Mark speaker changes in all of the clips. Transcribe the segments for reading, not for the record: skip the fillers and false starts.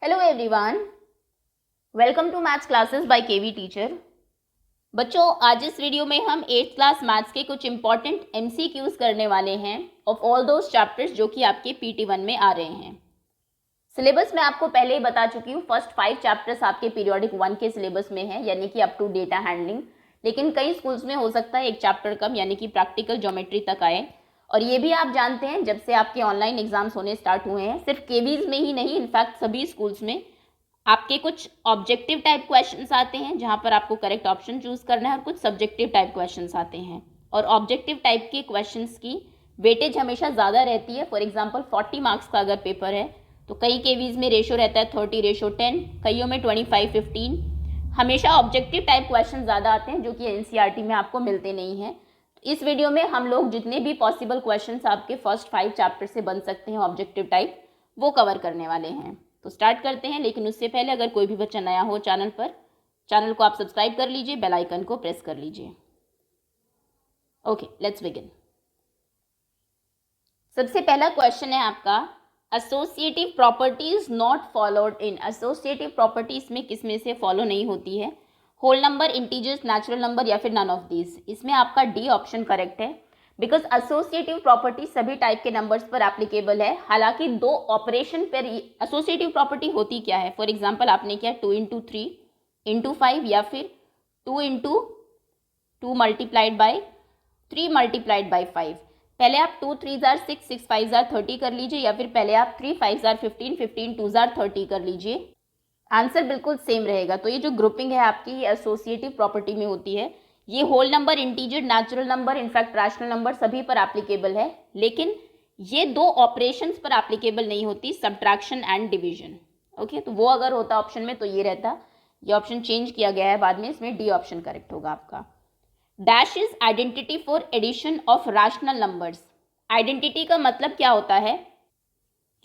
Speaker 1: Hello everyone, welcome to maths classes by KV teacher. बच्चों, आज इस वीडियो में हम 8th क्लास मैथ्स के कुछ इंपॉर्टेंट एमसीक्यूज करने वाले हैं ऑफ ऑल दोज चैप्टर्स जो कि आपके PT1 में आ रहे हैं। सिलेबस मैं आपको पहले ही बता चुकी हूँ, फर्स्ट 5 चैप्टर्स आपके पीरियोडिक 1 के सिलेबस में है, यानी कि अप टू डेटा हैंडलिंग। लेकिन कई स्कूल्स में हो सकता है एक चैप्टर कम, यानी कि प्रैक्टिकल ज्योमेट्री तक आए। और ये भी आप जानते हैं, जब से आपके ऑनलाइन एग्जाम्स होने स्टार्ट हुए हैं, सिर्फ केवीज में ही नहीं, इनफैक्ट सभी स्कूल्स में आपके कुछ ऑब्जेक्टिव टाइप क्वेश्चंस आते हैं जहां पर आपको करेक्ट ऑप्शन चूज करना है, और कुछ सब्जेक्टिव टाइप क्वेश्चंस आते हैं। और ऑब्जेक्टिव टाइप के क्वेश्चंस की वेटेज हमेशा ज़्यादा रहती है। फॉर एग्जांपल 40 मार्क्स का अगर पेपर है तो कई केवीज में रेशो रहता है 30:10, कईयों में 25:15। हमेशा ऑब्जेक्टिव टाइप क्वेश्चन ज़्यादा आते हैं जो कि एनसीईआरटी में आपको मिलते नहीं हैं। इस वीडियो में हम लोग जितने भी पॉसिबल क्वेश्चंस आपके फर्स्ट 5 चैप्टर से बन सकते हैं ऑब्जेक्टिव टाइप, वो कवर करने वाले हैं। तो स्टार्ट करते हैं। लेकिन उससे पहले अगर कोई भी बच्चा नया हो चैनल पर, चैनल को आप सब्सक्राइब कर लीजिए, बेल आइकन को प्रेस कर लीजिए। Okay, let's begin. सबसे पहला क्वेश्चन है आपका, associative properties not followed in. Associative properties में किस में से फॉलो नहीं होती है? Whole number, integers, natural number या फिर नन ऑफ दीज। इसमें आपका डी ऑप्शन करेक्ट है, बिकॉज एसोसिएटिव प्रॉपर्टी सभी टाइप के नंबर्स पर एप्लीकेबल है। हालांकि दो ऑपरेशन पर एसोसिएटिव प्रॉपर्टी होती क्या है? फॉर एग्जांपल आपने किया 2 × 3 × 5 या फिर 2 × 2 मल्टीप्लाइड बाई 3 मल्टीप्लाइड बाई 5। पहले आप 2 3 जार 6, 6 5 जार 30 कर लीजिए, या फिर पहले आप 3 5 जार 15, 15 2 जार 30 कर लीजिए। आंसर बिल्कुल सेम रहेगा। तो ये जो ग्रुपिंग है आपकी, ये एसोसिएटिव प्रॉपर्टी में होती है। ये whole number, integer, natural number, in fact rational number सभी पर एप्लीकेबल है। लेकिन ये दो ऑपरेशंस पर एप्लीकेबल नहीं होती, सब्ट्रैक्शन एंड डिवीजन। ओके, तो वो अगर होता ऑप्शन में तो ये रहता। ये ऑप्शन चेंज किया गया है बाद में, इसमें डी ऑप्शन करेक्ट होगा आपका। Dash is identity for addition of rational numbers. Identity का मतलब क्या होता है?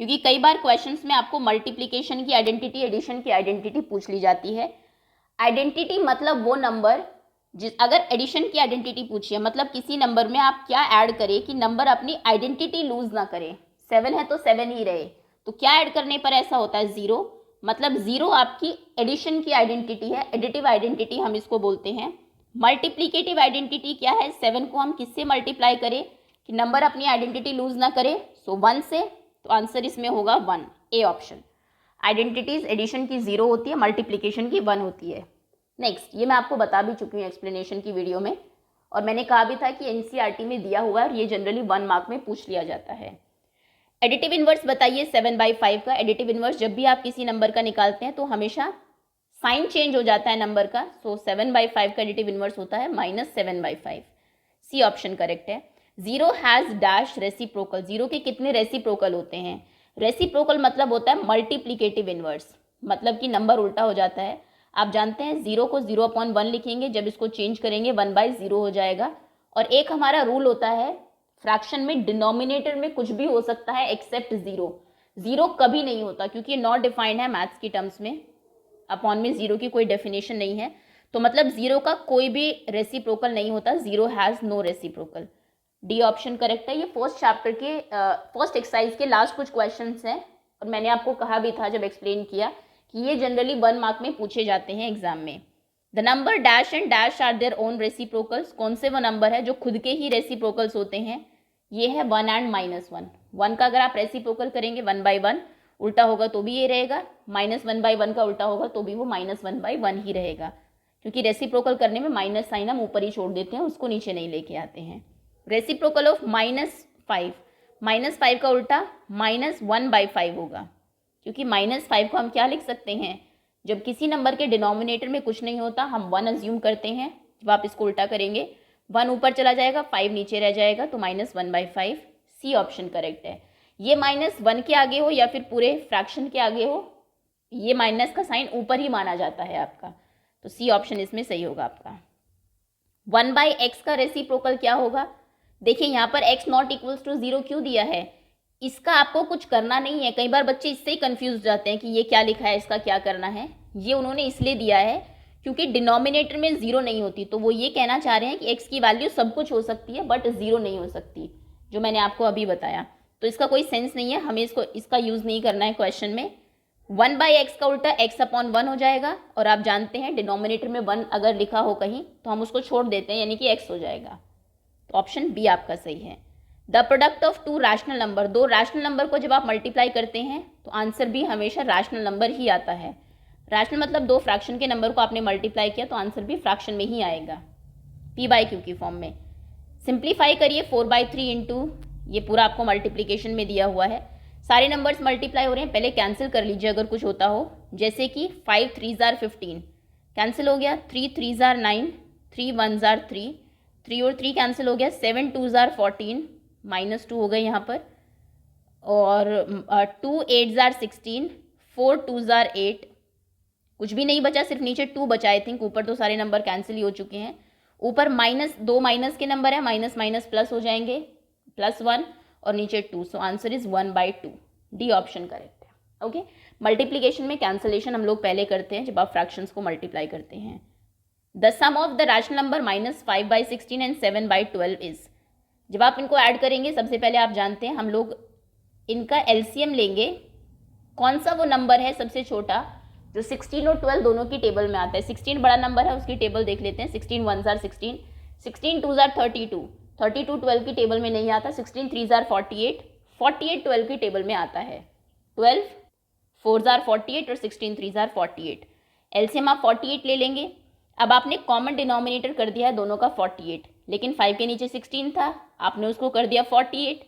Speaker 1: क्योंकि कई बार क्वेश्चंस में आपको मल्टीप्लिकेशन की आइडेंटिटी, एडिशन की आइडेंटिटी पूछ ली जाती है। आइडेंटिटी मतलब वो नंबर जिस, अगर एडिशन की आइडेंटिटी पूछिए मतलब किसी नंबर में आप क्या ऐड करें कि नंबर अपनी आइडेंटिटी लूज ना करे। 7 है तो 7 ही रहे, तो क्या ऐड करने पर ऐसा होता है? 0। मतलब 0 आपकी एडिशन की आइडेंटिटी है, एडिटिव आइडेंटिटी हम इसको बोलते हैं। मल्टीप्लीकेटिव आइडेंटिटी क्या है? 7 को हम किससे मल्टीप्लाई करें कि नंबर अपनी आइडेंटिटी लूज ना करे? सो 1 से। तो आंसर इसमें होगा 1, ए ऑप्शन। आइडेंटिटीज एडिशन की 0 होती है, मल्टीप्लिकेशन की 1 होती है। नेक्स्ट, ये मैं आपको बता भी चुकी हूँ एक्सप्लेनेशन की वीडियो में, और मैंने कहा भी था कि एनसीईआरटी में दिया हुआ है और ये जनरली 1 मार्क में पूछ लिया जाता है। एडिटिव इनवर्स बताइए 7/5 का। एडिटिव इनवर्स जब भी आप किसी नंबर का निकालते हैं तो हमेशा साइन चेंज हो जाता है नंबर का। सो 7/5 का एडिटिव इनवर्स होता है -7/5। सी ऑप्शन करेक्ट है। 0 हैज डैश रेसिप्रोकल। 0 के कितने रेसिप्रोकल होते हैं? रेसिप्रोकल मतलब होता है मल्टीप्लिकेटिव इनवर्स, मतलब कि नंबर उल्टा हो जाता है। आप जानते हैं 0 को 0/1 लिखेंगे, जब इसको चेंज करेंगे 1/0 हो जाएगा। और एक हमारा रूल होता है फ्रैक्शन में, डिनोमिनेटर में कुछ भी हो सकता है एक्सेप्ट 0। 0 कभी नहीं होता क्योंकि नॉट डिफाइंड है मैथ्स की टर्म्स में। अपॉन में 0 की कोई डेफिनेशन नहीं है, तो मतलब 0 का कोई भी रेसिप्रोकल नहीं होता। 0 has no reciprocal. D option correct है। ये फर्स्ट चैप्टर के फर्स्ट एक्सरसाइज के लास्ट कुछ क्वेश्चंस हैं, और मैंने आपको कहा भी था जब एक्सप्लेन किया कि ये जनरली 1 मार्क में पूछे जाते हैं एग्जाम में। The number dash and dash are their own reciprocals. कौन से वो नंबर है जो खुद के ही रेसिप्रोकल्स होते हैं? ये है 1 एंड -1। 1 का अगर आप रेसिप्रोकल करेंगे 1/1, उल्टा होगा तो भी ये रहेगा। -1/1 का उल्टा होगा तो भी वो -1/1 ही रहेगा, क्योंकि रेसिप्रोकल करने में माइनस साइन हम ऊपर ही छोड़ देते हैं, उसको नीचे नहीं लेके आते हैं। रेसिप्रोकल ऑफ -5, -5 का उल्टा -1/5 होगा, क्योंकि -5 को हम क्या लिख सकते हैं? जब किसी नंबर के डिनोमिनेटर में कुछ नहीं होता हम 1 अज्यूम करते हैं। जब आप इसको उल्टा करेंगे 1 ऊपर चला जाएगा, 5 नीचे रह जाएगा, तो -1/5। सी ऑप्शन करेक्ट है। ये -1 के आगे हो या फिर पूरे फ्रैक्शन के आगे हो, ये माइनस का साइन ऊपर ही माना जाता है आपका, तो सी ऑप्शन इसमें सही होगा आपका। 1/x का रेसिप्रोकल क्या होगा? देखिए यहाँ पर x नॉट इक्वल्स टू 0 क्यों दिया है? इसका आपको कुछ करना नहीं है। कई बार बच्चे इससे ही कंफ्यूज जाते हैं कि ये क्या लिखा है, इसका क्या करना है। ये उन्होंने इसलिए दिया है क्योंकि डिनोमिनेटर में 0 नहीं होती, तो वो ये कहना चाह रहे हैं कि x की वैल्यू सब कुछ हो सकती है बट 0 नहीं हो सकती, जो मैंने आपको अभी बताया। तो इसका कोई सेंस नहीं है, हमें इसका यूज़ नहीं करना है क्वेश्चन में। 1/x का उल्टा x/1 हो जाएगा, और आप जानते हैं डिनोमिनेटर में 1 अगर लिखा हो कहीं तो हम उसको छोड़ देते हैं, यानी कि x हो जाएगा। तो ऑप्शन बी आपका सही है। The product of to rational number, दो रैशनल नंबर को जब आप मल्टीप्लाई करते हैं तो आंसर भी हमेशा रैशनल नंबर ही आता है। रैशनल मतलब दो फ्रैक्शन के नंबर को आपने मल्टीप्लाई किया तो आंसर भी फ्रैक्शन में ही आएगा, p/q की फॉर्म में। सिंप्लीफाई करिए 4/3 इंटू, ये पूरा आपको मल्टीप्लीकेशन में दिया हुआ है, सारे नंबर्स मल्टीप्लाई हो रहे हैं, पहले कैंसिल कर लीजिए अगर कुछ होता हो, जैसे कि 5 3s are 15 कैंसिल हो गया, 3 3s are 9, 3 1s are 3, 3 और 3 कैंसिल हो गया, 7 2s are 14 -2 हो गए यहाँ पर, और 2 8s are 16, 4 2s are 8, कुछ भी नहीं बचा, सिर्फ नीचे 2 बचा आई थिंक, ऊपर तो सारे नंबर कैंसिल ही हो चुके हैं। ऊपर माइनस, दो माइनस के नंबर है, माइनस माइनस प्लस हो जाएंगे, +1 और नीचे 2, so answer is 1/2, D option correct है। ओके, मल्टीप्लीकेशन में कैंसलेशन हम लोग पहले करते हैं जब आप फ्रैक्शंस को मल्टीप्लाई करते हैं। The sum of the rational number -5/16 and 7/12 is, जब आप इनको ऐड करेंगे सबसे पहले आप जानते हैं हम लोग इनका एलसीएम लेंगे, कौन सा वो नंबर है सबसे छोटा जो 16 और 12 दोनों की टेबल में आता है। 16 बड़ा नंबर है, उसकी टेबल देख लेते हैं। 16 1s are 16, 16 2s are 32, 32 12 की टेबल में नहीं आता, 16 3s are 48, 48 12 की टेबल में आता है, 12 4s are 48 और 16 3s are 48। एलसीएम आप 48 ले लेंगे। अब आपने कॉमन डिनोमिनेटर कर दिया है दोनों का 48, लेकिन 5 के नीचे 16 था, आपने उसको कर दिया 48,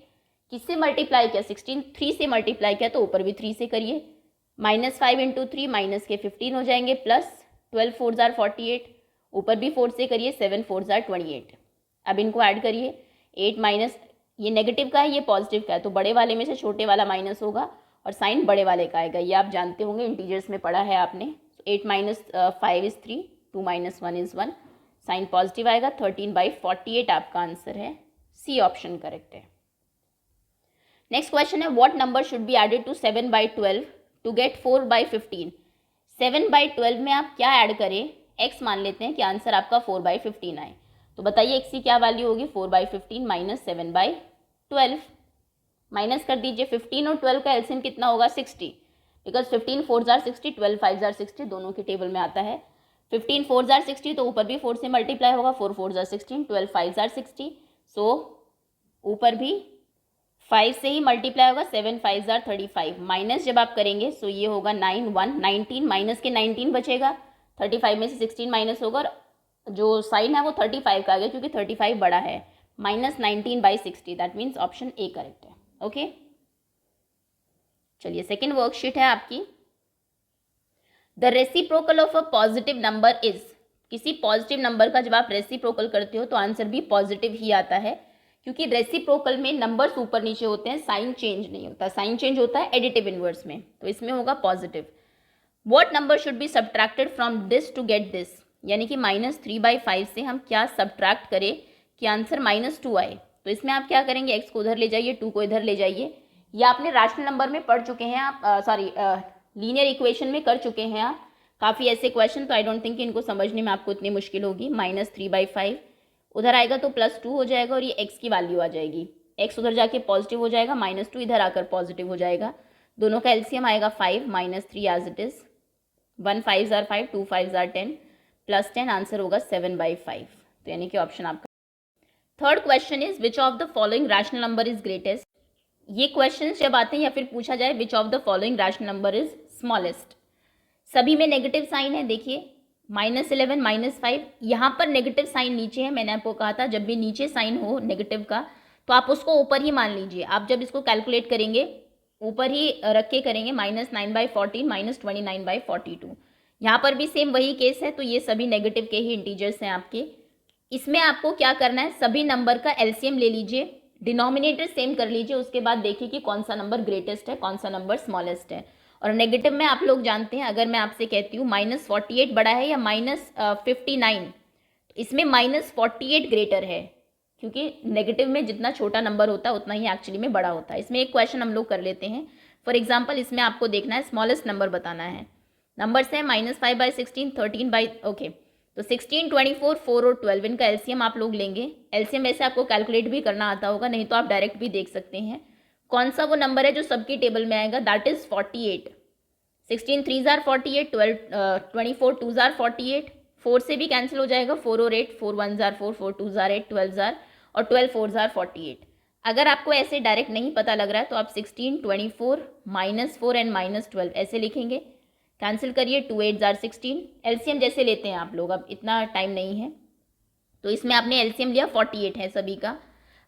Speaker 1: किससे मल्टीप्लाई किया, 16 3 से मल्टीप्लाई किया, तो ऊपर भी 3 से करिए, -5 इंटू 3 माइनस के 15 हो जाएंगे, प्लस 12 4s are 48, ऊपर भी 4 से करिए, 7 4s are 28। अब इनको ऐड करिए, 8 माइनस, ये नेगेटिव का है ये पॉजिटिव का है, तो बड़े वाले में से छोटे वाला माइनस होगा और साइन बड़े वाले का आएगा, ये आप जानते होंगे, इंटीजर्स में पढ़ा है आपने। 8 - 5 इज 3, 2 - 1 इज 1, साइन पॉजिटिव आएगा, 13/48 आपका आंसर है, सी ऑप्शन करेक्ट है। नेक्स्ट क्वेश्चन है, what number should be added to 7/12 to get 4/15। 7/12 में आप क्या ऐड करें, x मान लेते हैं कि आंसर आपका 4/15 आए, तो बताइए x की क्या वैल्यू होगी, 4/15 माइनस 7/12, माइनस कर दीजिए। 15 और 12 का एलसीएम कितना होगा, 60, because 15 4s are 60, 12 5s are 60 दोनों की टेबल में आता है। 15 4s are 60 तो ऊपर भी 4 से मल्टीप्लाई होगा, 4 4s are 16, 12 5s are 60, सो ऊपर भी 5 से ही मल्टीप्लाई होगा, 7 5s are 35, माइनस जब आप करेंगे सो ये होगा 9 1 19, माइनस के 19 बचेगा, 35 में से 16 माइनस होगा और जो साइन है वो 35 का आ गया क्योंकि 35 बड़ा है, -19/60, that means option A correct है। ओके, चलिए सेकेंड वर्कशीट है आपकी। The reciprocal of a positive number is, किसी पॉजिटिव नंबर का जब आप रेसिप्रोकल करते हो तो आंसर भी पॉजिटिव ही आता है, क्योंकि रेसिप्रोकल में नंबर्स ऊपर नीचे होते हैं, साइन चेंज नहीं होता, साइन चेंज होता है एडिटिव इनवर्स में, तो इसमें होगा positive. What number should be subtracted from this to get this, यानी कि -3/5 से हम क्या सब्ट्रैक्ट करें कि आंसर -2 आए, तो इसमें आप क्या करेंगे, x को उधर ले जाइए, 2 को इधर ले जाइए। या आपने रैशनल नंबर में पढ़ चुके हैं आप, सॉरी लीनियर इक्वेशन में कर चुके हैं आप काफ़ी ऐसे क्वेश्चन, तो आई डोंट थिंक इनको समझने में आपको इतनी मुश्किल होगी। -3/5 उधर आएगा तो +2 हो जाएगा और ये x की वैल्यू आ जाएगी, x उधर जाके पॉजिटिव हो जाएगा, -2 इधर आकर पॉजिटिव हो जाएगा, दोनों का एलसीएम आएगा 5 -3 as it is, 1 5s are 5, 2 5s are 10, +10 answer होगा 7/5, तो यानी कि ऑप्शन आपका। Third question is which of the following rational number is greatest. ये क्वेश्चन जब आते हैं या फिर पूछा जाए which of the following rational number is smallest, सभी में नेगेटिव साइन है, देखिए -11 -5, यहाँ पर नेगेटिव साइन नीचे है, मैंने आपको कहा था जब भी नीचे साइन हो नेगेटिव का तो आप उसको ऊपर ही मान लीजिए, आप जब इसको कैलकुलेट करेंगे ऊपर ही रख के करेंगे, -9/14 -29/42, यहाँ पर भी सेम वही केस है, तो ये सभी नेगेटिव के ही इंटीजर्स हैं आपके। इसमें आपको क्या करना है, सभी नंबर का एलसीएम ले लीजिए, डिनोमिनेटर सेम कर लीजिए, उसके बाद देखिए कि कौन सा नंबर ग्रेटेस्ट है, कौन सा नंबर स्मॉलेस्ट है। और नेगेटिव में आप लोग जानते हैं, अगर मैं आपसे कहती हूँ -48 बड़ा है या -59, तो इसमें -48 ग्रेटर है, क्योंकि नेगेटिव में जितना छोटा नंबर होता है उतना ही एक्चुअली में बड़ा होता है। इसमें एक क्वेश्चन हम लोग कर लेते हैं, फॉर एग्जाम्पल इसमें आपको देखना है स्मॉलेस्ट नंबर बताना है, नंबर्स है -5/16, 13 ओके, तो 16 24 4 और 12 इनका एलसीएम आप लोग लेंगे। एलसीएम वैसे आपको कैलकुलेट भी करना आता होगा, नहीं तो आप डायरेक्ट भी देख सकते हैं। कौन सा वो नंबर है जो सबकी टेबल में आएगा, that is 48, 16 threes are 48, 24 twos are 48, 4 से भी कैंसिल हो जाएगा, 4 और 8, 4 1 ज़ार 4, 4 2 ज़ार 8, 12 ज़ार और 12 4 ज़ार 48। अगर आपको ऐसे डायरेक्ट नहीं पता लग रहा है तो आप 16, 24, -4 एंड -12 ऐसे लिखेंगे, कैंसिल करिए, 2 8 ज़ार 16। एलसीएम जैसे लेते हैं आप लोग, अब इतना टाइम नहीं है तो इसमें आपने एलसीएम लिया, 48 है सभी का।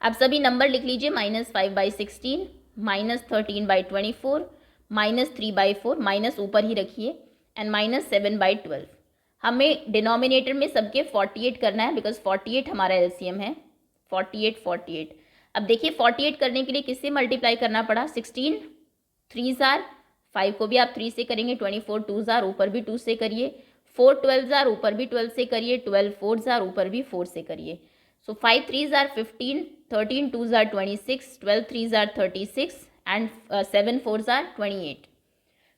Speaker 1: अब सभी नंबर लिख लीजिए, -5/16, -13/24, -3/4, माइनस ऊपर ही रखिए, एंड -7/12। हमें डिनोमिनेटर में सबके 48 करना है बिकॉज 48 हमारा एलसीएम है, 48 48। अब देखिए 48 करने के लिए किससे मल्टीप्लाई करना पड़ा, 16 3 ज़ार, 5 को भी आप 3 से करेंगे, 24 2 ज़ार, ऊपर भी 2 से करिए, 4 12 ज़ार, ऊपर भी 12 से करिए, 12 4 ज़ार, ऊपर भी 4 से करिए। सो 5 3 ज़ार 15, 13 2 ज़ार 26, 12 3 ज़ार 36 एंड 7 4 ज़ार 28।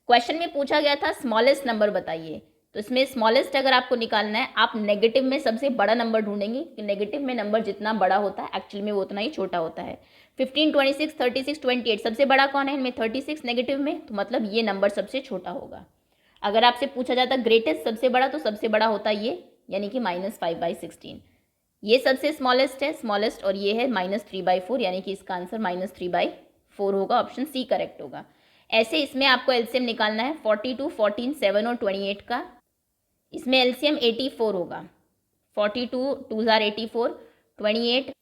Speaker 1: क्वेश्चन में पूछा गया था स्मॉलेस्ट नंबर बताइए, तो इसमें स्मॉलेस्ट अगर आपको निकालना है, आप नेगेटिव में सबसे बड़ा नंबर ढूंढेंगे कि नेगेटिव में नंबर जितना बड़ा होता है एक्चुअल में वो उतना ही छोटा होता है। 15 26 36 28, सबसे बड़ा कौन है इनमें, 36 नेगेटिव में, तो मतलब ये नंबर सबसे छोटा होगा। अगर आपसे पूछा जाता ग्रेटेस्ट सबसे बड़ा, तो सबसे बड़ा होता ये, यानी कि -5/16। ये सबसे स्मॉलेस्ट है, स्मॉलेस्ट, और ये है -3/4, यानी कि इसका आंसर -3/4 होगा, ऑप्शन सी करेक्ट होगा। ऐसे इसमें आपको एलसीएम निकालना है 42, 14, 7 और 28 का। इसमें एलसीएम 84 होगा, 42 2 ज़ार 84, 28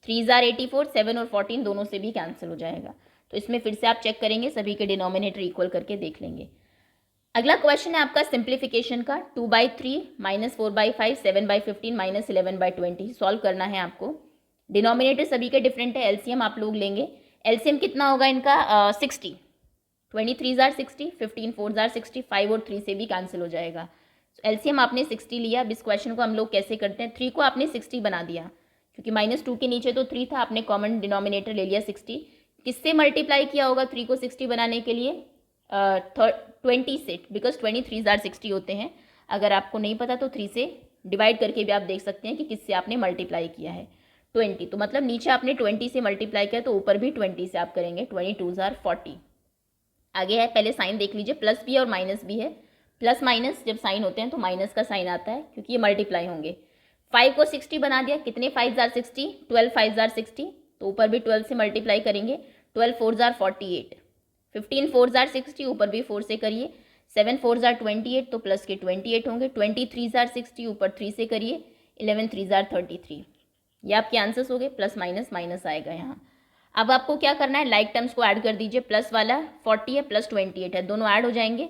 Speaker 1: 3 ज़ार 84, 7 और 14 दोनों से भी कैंसिल हो जाएगा। तो इसमें फिर से आप चेक करेंगे, सभी के डिनोमिनेटर इक्वल करके देख लेंगे। अगला क्वेश्चन है आपका सिंप्लीफिकेशन का, 2/3, -4/5, 7/15, -11/20 सॉल्व करना है आपको। डिनोमिनेटर सभी के डिफरेंट है, एलसीएम आप लोग लेंगे। एलसीएम कितना होगा इनका, 60, 23 ज़ार 60, 15 4 ज़ार 60, 5 और 3 से भी कैंसिल हो जाएगा। एलसीएम आपने 60 लिया। अब इस क्वेश्चन को हम लोग कैसे करते हैं, 3 को आपने 60 बना दिया, क्योंकि -2 के नीचे तो 3 था, आपने कॉमन डिनोमिनेटर ले लिया 60। किससे मल्टीप्लाई किया होगा 3 को 60 बनाने के लिए, 20 से, बिकॉज 23 ज़ार 60 होते हैं। अगर आपको नहीं पता तो 3 से डिवाइड करके भी आप देख सकते हैं कि किससे आपने मल्टीप्लाई किया है, 20। तो मतलब नीचे आपने 20 से मल्टीप्लाई किया तो ऊपर भी 20 से आप करेंगे, 22 ज़ार 40। आगे है, पहले साइन देख लीजिए, प्लस भी है और माइनस भी है। प्लस माइनस जब साइन होते हैं तो माइनस का साइन आता है, क्योंकि ये मल्टीप्लाई होंगे। 5 को 60 बना दिया, कितने 5 ज़ार 60, 12 5 ज़ार 60, तो ऊपर भी 12 से मल्टीप्लाई करेंगे, 12 4 ज़ार 48, 15 4 ज़ार 60, ऊपर भी 4 से करिए, 7 4 ज़ार 28, तो प्लस के 28 होंगे, 23 ज़ार 60, ऊपर 3 से करिए, 11 3 ज़ार 33। ये आपके आंसर्स हो गए, प्लस माइनस माइनस आएगा यहाँ। अब आपको क्या करना है, लाइक टर्म्स को ऐड कर दीजिए, प्लस वाला 40 है, प्लस 28 है, दोनों ऐड हो जाएंगे,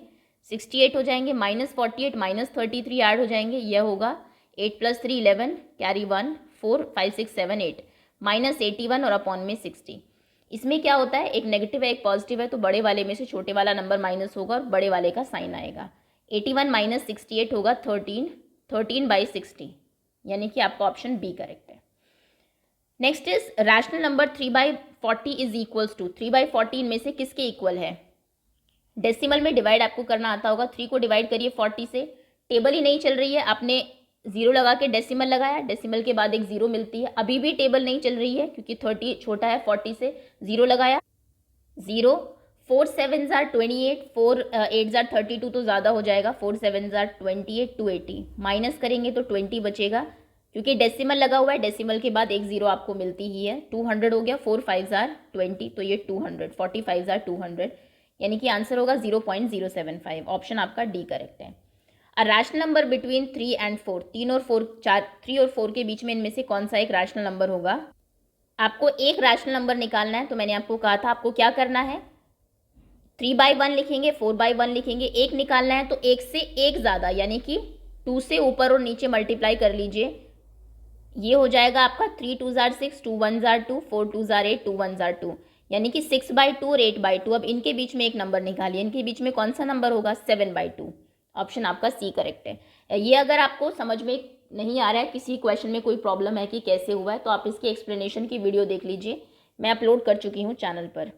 Speaker 1: 68 हो जाएंगे, -48 -33 ऐड हो जाएंगे, यह होगा 8 + 3 11, कैरी 1 4 5 6 7 8, -81 और अपॉन में 60। इसमें क्या होता है, एक नेगेटिव है एक पॉजिटिव है, तो बड़े वाले में से छोटे वाला नंबर माइनस होगा और बड़े वाले का साइन आएगा। 81 - 68 होगा 13/60, यानी कि आपका ऑप्शन बी करेक्ट है। Next is rational number 3/40 is equals to, 3/40 में से किसके इक्वल है। डेसिमल में डिवाइड आपको करना आता होगा, 3 को डिवाइड करिए 40 से, टेबल ही नहीं चल रही है, आपने 0 लगा के डेसिमल लगाया, डेसिमल के बाद एक 0 मिलती है, अभी भी टेबल नहीं चल रही है क्योंकि 30 छोटा है 40 से, 0 लगाया 0, 4 7 ज़ार 28, 4 8 ज़ार 32 तो ज़्यादा हो जाएगा, 4 7 ज़ार 28, 280 माइनस करेंगे तो 20 बचेगा, क्योंकि डेसिमल लगा हुआ है, डेसिमल के बाद एक 0 आपको मिलती ही है, 200 हो गया, 4 5 ज़ार 20, तो ये 200, 45 ज़ार 200, यानी कि आंसर होगा 0.075, ऑप्शन आपका डी करेक्ट है। A rational number between 3 and 4, 3 और 4 3 और 4 के बीच में इनमें से कौन सा एक रैशनल नंबर होगा। आपको एक रैशनल नंबर निकालना है, तो मैंने आपको कहा था आपको क्या करना है, 3/1 लिखेंगे, 4/1 लिखेंगे, एक निकालना है तो एक से एक ज़्यादा, यानी कि 2 से ऊपर और नीचे मल्टीप्लाई कर लीजिए, ये हो जाएगा आपका 3 2 ज़ार 6, 2 1 ज़ार 2, 4 2 ज़ार 8, 2 1 ज़ार 2, यानी कि 6/2 और 8/2। अब इनके बीच में एक नंबर निकालिए, इनके बीच में कौन सा नंबर होगा, 7/2, ऑप्शन आपका सी करेक्ट है। ये अगर आपको समझ में नहीं आ रहा है, किसी क्वेश्चन में कोई प्रॉब्लम है कि कैसे हुआ है, तो आप इसकी एक्सप्लेनेशन की वीडियो देख लीजिए, मैं अपलोड कर चुकी हूँ चैनल पर।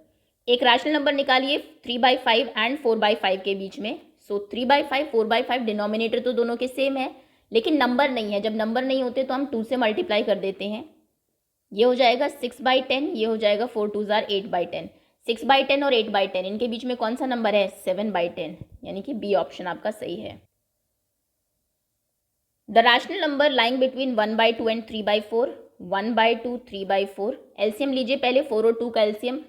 Speaker 1: एक रैशनल नंबर निकालिए 3/5 एंड 4/5 के बीच में। सो 3/5 4/5 डिनोमिनेटर तो दोनों के सेम है, लेकिन नंबर नहीं है, जब नंबर नहीं होते तो हम 2 से मल्टीप्लाई कर देते हैं, ये हो जाएगा 6/10, ये हो जाएगा 4 2 ज़ार 8/10। 6/10 और 8/10 इनके बीच में कौन सा नंबर है? 7/10, यानी कि बी ऑप्शन आपका सही है। The rational number lying between 1/2 and 3/4, 1/2, 3/4, LCM लीजिए पहले। 4 और 2 का एलसीएम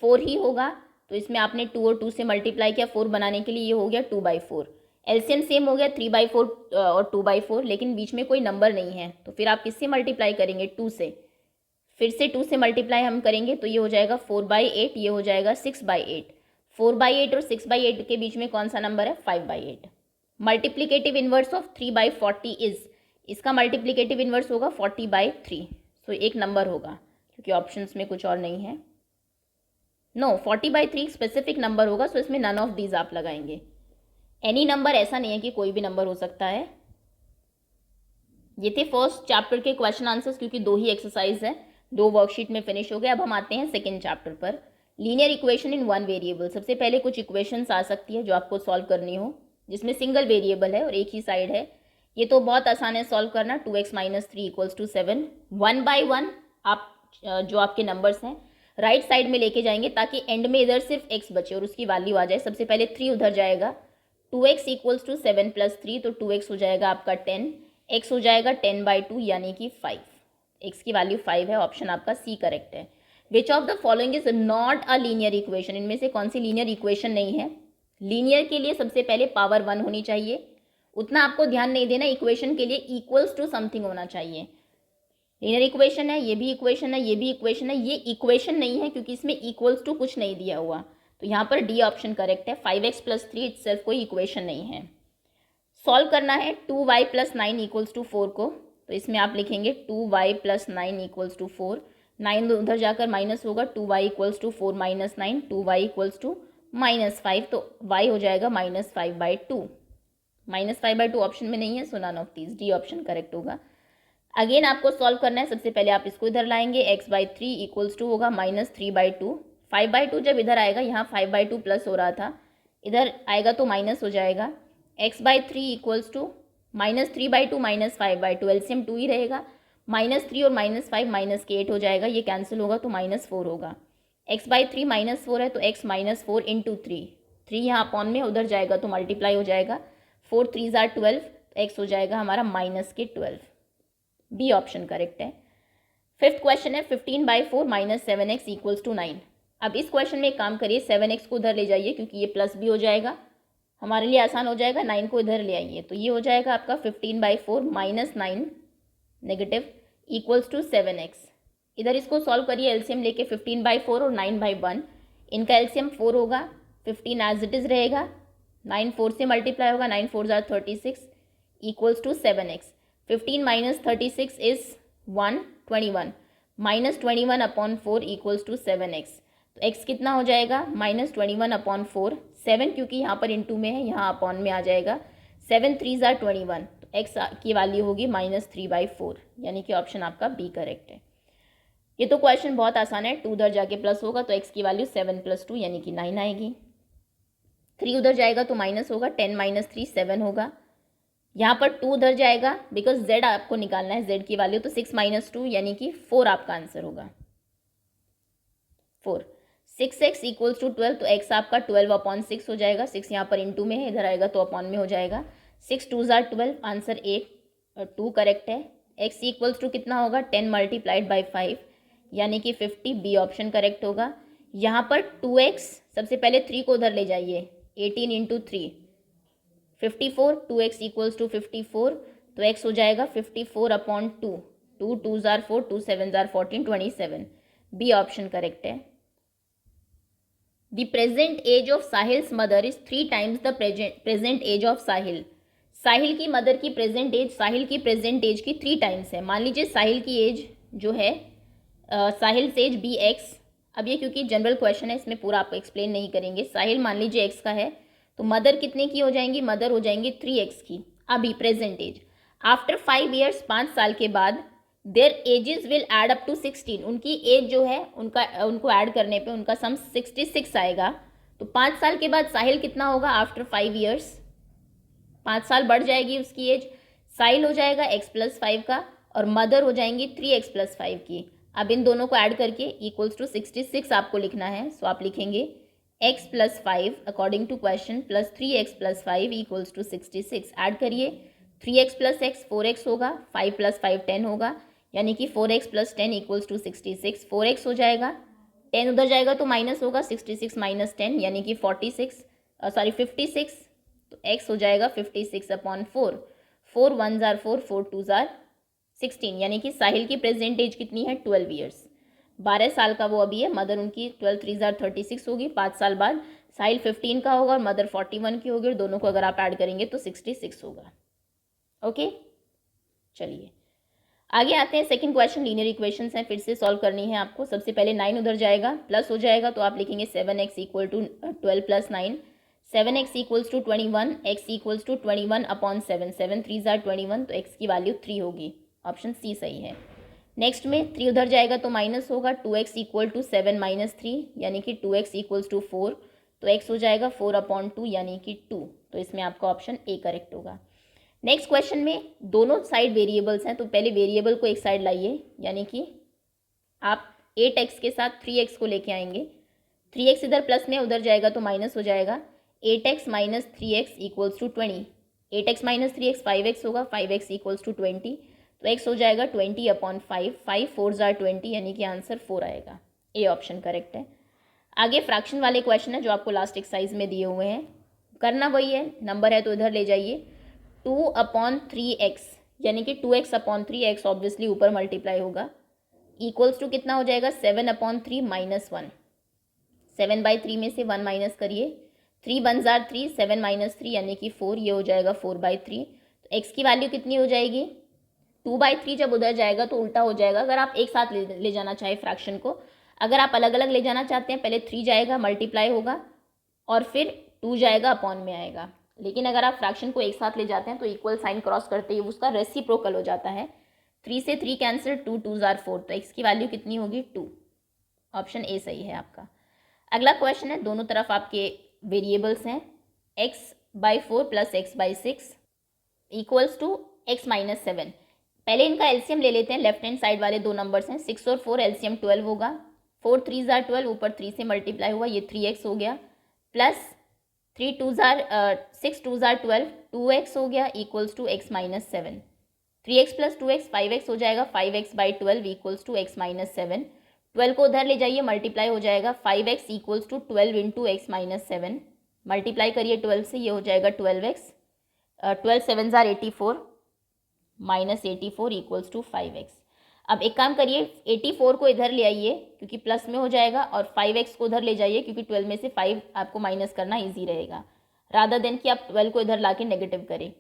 Speaker 1: 4 ही होगा, तो इसमें आपने 2 और 2 से मल्टीप्लाई किया 4 बनाने के लिए, ये हो गया 2/4। एलसीएम सेम हो गया 3/4 और 2/4, लेकिन बीच में कोई नंबर नहीं है, तो फिर आप किससे मल्टीप्लाई करेंगे? 2 से। फिर से 2 से मल्टीप्लाई हम करेंगे तो ये हो जाएगा 4/8, ये हो जाएगा 6/8। 4/8 और 6/8 के बीच में कौन सा नंबर है? 5/8। मल्टीप्लीकेटिव इनवर्स ऑफ 3/40 इज, इसका मल्टीप्लीकेटिव इनवर्स होगा 40/3, सो एक नंबर होगा क्योंकि ऑप्शंस में कुछ और नहीं है। नो, 40/3 स्पेसिफिक नंबर होगा, सो इसमें नन ऑफ दीज आप लगाएंगे। एनी नंबर ऐसा नहीं है कि कोई भी नंबर हो सकता है। ये थे फर्स्ट चैप्टर के क्वेश्चन आंसर्स, क्योंकि 2 ही एक्सरसाइज है, 2 वर्कशीट में फिनिश हो गए। अब हम आते हैं सेकेंड चैप्टर पर, लीनियर इक्वेशन इन 1 वेरिएबल। सबसे पहले कुछ इक्वेशंस आ सकती है जो आपको सॉल्व करनी हो, जिसमें सिंगल वेरिएबल है और एक ही साइड है। ये तो बहुत आसान है सॉल्व करना। 2x - 3 = 7। 1 by 1 आप जो आपके नंबर्स हैं राइट साइड में लेके जाएंगे ताकि एंड में इधर सिर्फ x बचे और उसकी वैल्यू आ जाए। सबसे पहले 3 उधर जाएगा, 2x = 7 + 3, तो 2x हो जाएगा आपका 10, x हो जाएगा 10/2 यानी कि 5। x की वैल्यू 5 है, ऑप्शन आपका सी करेक्ट है। विच of the following is not a linear equation, इनमें से कौन सी लीनियर इक्वेशन नहीं है? लीनियर के लिए सबसे पहले पावर 1 होनी चाहिए, उतना आपको ध्यान नहीं देना। इक्वेशन के लिए इक्वल्स टू समथिंग होना चाहिए। लीनियर इक्वेशन है, ये भी इक्वेशन है, ये भी इक्वेशन है, ये इक्वेशन नहीं है क्योंकि इसमें इक्वल्स टू कुछ नहीं दिया हुआ, तो यहाँ पर डी ऑप्शन करेक्ट है। 5x + 3 इटसेल्फ कोई इक्वेशन नहीं है। सॉल्व करना है 2y + 9 = 4 को, तो इसमें आप लिखेंगे 2y + 9 = 4। 9 उधर जाकर माइनस होगा, 2y = 4 - 9, 2y = -5, तो y हो जाएगा -5/2। -5/2 ऑप्शन में नहीं है, so none of these, D option correct होगा। अगेन आपको सॉल्व करना है। सबसे पहले आप इसको इधर लाएंगे, x/3 = होगा -3/2। 5/2 जब इधर आएगा, यहाँ 5/2 प्लस हो रहा था, इधर आएगा तो माइनस हो जाएगा। x/3 = -3/2 - 5/2, एलसीएम 2 ही रहेगा। -3 और -5 -8 हो जाएगा, ये कैंसिल होगा तो -4 होगा। x/3 -4 है तो x -4 × 3, 3 यहाँ अपॉन में उधर जाएगा तो मल्टीप्लाई हो जाएगा। 4 3 = 12, तो x हो जाएगा हमारा -12। बी ऑप्शन करेक्ट है। फिफ्थ क्वेश्चन है 15/4 - 7x = 9। अब इस क्वेश्चन में एक काम करिए, 7x को उधर ले जाइए क्योंकि ये प्लस भी हो जाएगा, हमारे लिए आसान हो जाएगा। 9 को इधर ले आइए तो ये हो जाएगा आपका 15/4 - 9 नेगेटिव = 7x। इधर इसको सॉल्व करिए, एलसीएम लेके 15/4 और 9/1, इनका एलसीएम 4 होगा, 15 एज इट इज़ रहेगा, 9 4 से मल्टीप्लाई होगा, 9 4 = 36 = 7x। 15 - 36 is 121, -21/4 = 7x, तो x कितना हो जाएगा? -21/4, 7 क्योंकि यहाँ पर इंटू में है, यहाँ अपॉन में आ जाएगा। 7 3 = 21, तो x की वैल्यू होगी -3/4, यानी कि ऑप्शन आपका बी करेक्ट है। ये तो क्वेश्चन बहुत आसान है, 2 उधर जाके प्लस होगा तो x की वैल्यू 7 + 2 यानी कि 9 आएगी। 3 उधर जाएगा तो माइनस होगा, 10 - 3 7 होगा। यहाँ पर 2 उधर जाएगा बिकॉज z आपको निकालना है, z की वैल्यू, तो 6 - 2 यानी कि 4 आपका आंसर होगा, 4। 6x = 12, तो x आपका 12/6 हो जाएगा। 6 यहाँ पर इंटू में है, इधर आएगा तो अपॉन में हो जाएगा। 6 2 = 12, आंसर 2 करेक्ट है। x = कितना होगा? 10 × 5 यानी कि 50, बी ऑप्शन करेक्ट होगा। यहाँ पर 2x, सबसे पहले 3 को उधर ले जाइए, 18 × 3 54, 2x = 54, तो x हो जाएगा 54/2, 2 2 = 4, 2 7 = 14, 27, बी ऑप्शन करेक्ट है। The present age of Sahil's mother is 3 times the present age of Sahil. Sahil की मदर की प्रेजेंट एज साहिल की प्रेजेंट एज की 3 times है। मान लीजिए साहिल की एज जो है, साहिल से एज bx, अब ये क्योंकि जनरल क्वेश्चन है इसमें पूरा आपको एक्सप्लेन नहीं करेंगे। साहिल मान लीजिए x का है, तो मदर कितने की हो जाएंगी? मदर हो जाएंगी 3x की। अभी प्रेजेंट एज, आफ्टर 5 years, 5 साल के बाद, their ages will add up to 16, उनकी एज जो है उनको ऐड करने पे उनका सम 66 आएगा। तो 5 साल के बाद साहिल कितना होगा? आफ्टर 5 years 5 साल बढ़ जाएगी उसकी एज, साहिल हो जाएगा x + 5 का और मदर हो जाएंगी 3x + 5 की। अब इन दोनों को ऐड करके इक्वल्स टू 66 आपको लिखना है। सो आप लिखेंगे x plus 5 according to question plus 3x plus 5 equals to 66। Add करिए 3x प्लस x 4x होगा, 5 प्लस 5 10 होगा, यानी कि 4x plus 10 equals to 66। 4x हो जाएगा, 10 उधर जाएगा तो माइनस होगा, 66 माइनस 10 यानी कि 56। तो x हो जाएगा 56/4। 4 1s are 4, 4 2s are 16, यानी कि साहिल की प्रेजेंट एज कितनी है 12 ईयर्स। 12 साल का वो अभी है। मदर उनकी 12 3s are 36 होगी। 5 साल बाद साहिल 15 का होगा और मदर 41 की होगी, और दोनों को अगर आप ऐड करेंगे तो 66 होगा। ओके, चलिए आगे आते हैं। सेकंड क्वेश्चन लीनियर इक्वेशंस हैं, फिर से सॉल्व करनी है आपको। सबसे पहले 9 उधर जाएगा, प्लस हो जाएगा तो आप लिखेंगे 7x equal to 12 plus 9। 7x equals to 21, x equals to 21/7। 7 3s are 21, तो x की वैल्यू 3 होगी। ऑप्शन सी सही है। नेक्स्ट में 3 उधर जाएगा तो माइनस होगा, 2x इक्वल टू 7 माइनस 3 यानी कि 2x इक्वल्स टू 4, तो x हो जाएगा 4/2 यानी कि 2। तो इसमें आपका ऑप्शन ए करेक्ट होगा। नेक्स्ट क्वेश्चन में दोनों साइड वेरिएबल्स हैं, तो पहले वेरिएबल को एक साइड लाइए, यानी कि आप 8x के साथ 3x को लेके आएंगे। 3x इधर प्लस में उधर जाएगा तो माइनस हो जाएगा। 8x minus 3x equals to 20। 8x minus 3x 5x होगा, 5x इक्वल्स टू 20, तो x हो जाएगा 20/5। 5 4s are 20 यानी कि आंसर 4 आएगा। ए ऑप्शन करेक्ट है। आगे फ्रैक्शन वाले क्वेश्चन है जो आपको लास्ट एक्सरसाइज में दिए हुए हैं। करना वही है, नंबर है तो इधर ले जाइए। 2/3x यानी कि 2x/3x ऑब्वियसली ऊपर मल्टीप्लाई होगा, इक्वल्स टू कितना हो जाएगा 7/3 माइनस 1। 7/3 में से 1 माइनस करिए, 3 1s are 3, 7 माइनस 3 यानी कि 4, ये हो जाएगा 4/3। तो x की वैल्यू कितनी हो जाएगी 2/3। जब उधर जाएगा तो उल्टा हो जाएगा, अगर आप एक साथ ले जाना चाहे फ्रैक्शन को। अगर आप अलग अलग ले जाना चाहते हैं, पहले 3 जाएगा मल्टीप्लाई होगा और फिर 2 जाएगा अपॉन में आएगा। लेकिन अगर आप फ्रैक्शन को एक साथ ले जाते हैं तो इक्वल साइन क्रॉस करते ही उसका रेसिप्रोकल हो जाता है। 3 से 3 कैंसिल, 2 2s are 4, तो x की वैल्यू कितनी होगी 2। ऑप्शन ए सही है आपका। अगला क्वेश्चन है, दोनों तरफ आपके वेरिएबल्स हैं। x/4 plus x/6 equals to x minus 7। पहले इनका एलसीएम ले लेते हैं। लेफ्ट हैंड साइड वाले दो नंबर्स हैं 6 और 4, एलसीएम 12 होगा। 4 3s are 12, ऊपर 3 से मल्टीप्लाई हुआ, ये 3x हो गया, प्लस 6 2s are 12, 2x हो गया equals to x minus 7। 3x plus 2x 5x हो जाएगा, 5x/12 equals to x minus 7। 12 को उधर ले जाइए, मल्टीप्लाई हो जाएगा, 5x equals to 12 into x minus 7। Multiply करिए 12 से, ये हो जाएगा 12x। 12 7s are 84 minus 84 equals to 5x। अब एक काम करिए, 84 को इधर ले आइए क्योंकि प्लस में हो जाएगा, और 5x को उधर ले जाइए क्योंकि 12 में से 5 आपको माइनस करना ईजी रहेगा, रादर देन कि आप 12 को इधर ला के नेगेटिव करें।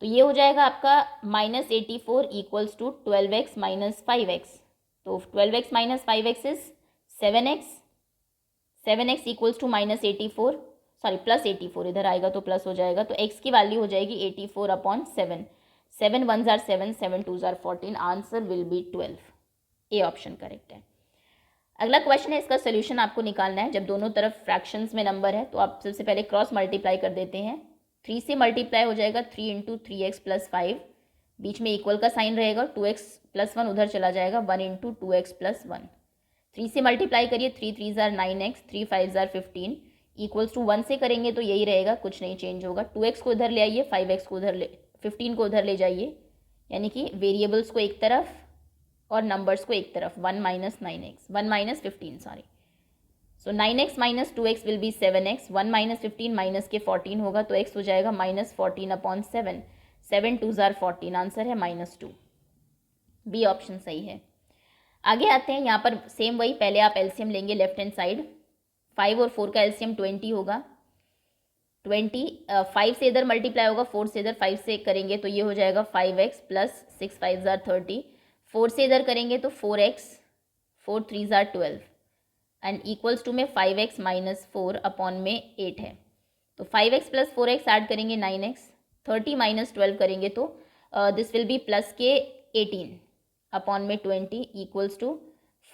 Speaker 1: तो ये हो जाएगा आपका -84 equals to 12x minus 5x। तो 12x minus 5x is 7x। 7x equals to -84, sorry plus 84, इधर आएगा तो प्लस हो जाएगा, तो x की वैल्यू हो जाएगी 84/7। 7 1s are 7, 7 2s are 14, answer will B 12। A option correct है। अगला क्वेश्चन है, इसका सोल्यूशन आपको निकालना है। जब दोनों तरफ फ्रैक्शंस में नंबर है तो आप सबसे पहले क्रॉस मल्टीप्लाई कर देते हैं। 3 से मल्टीप्लाई हो जाएगा, 3 इंटू 3x प्लस 5, बीच में इक्वल का साइन रहेगा, 2x प्लस 1 उधर चला जाएगा, 1 इंटू 2x प्लस 1। 3 से मल्टीप्लाई करिए, 3 3s are 9x, 3 5s are 15 equals to 1 से करेंगे तो यही रहेगा, कुछ नहीं चेंज होगा। 2x को उधर ले आइए, 5x को उधर 15 को उधर ले जाइए, यानी कि वेरिएबल्स को एक तरफ और नंबर्स को एक तरफ। 1 minus 9x, 1 minus 15 sorry. So 9x minus 2x will be 7x। 1 minus 15 minus के 14 होगा, तो x हो जाएगा -14/7। 7 2s are 14, आंसर है -2। बी ऑप्शन सही है। आगे आते हैं, यहाँ पर सेम वही, पहले आप एलसीएम लेंगे लेफ्ट हैंड साइड। 5 और 4 का एलसीएम 20 होगा। 20 5 से इधर मल्टीप्लाई होगा, 4 से इधर 5 से करेंगे तो ये हो जाएगा 5x प्लस 6 5s are 30। 4 से इधर करेंगे तो 4x, 4 3s are 12 and equals to में 5x माइनस 4 अपॉन में 8 है। तो 5x प्लस 4x ऐड करेंगे 9x, 30 माइनस 12 करेंगे तो दिस विल बी प्लस के 18 अपॉन में 20 equals to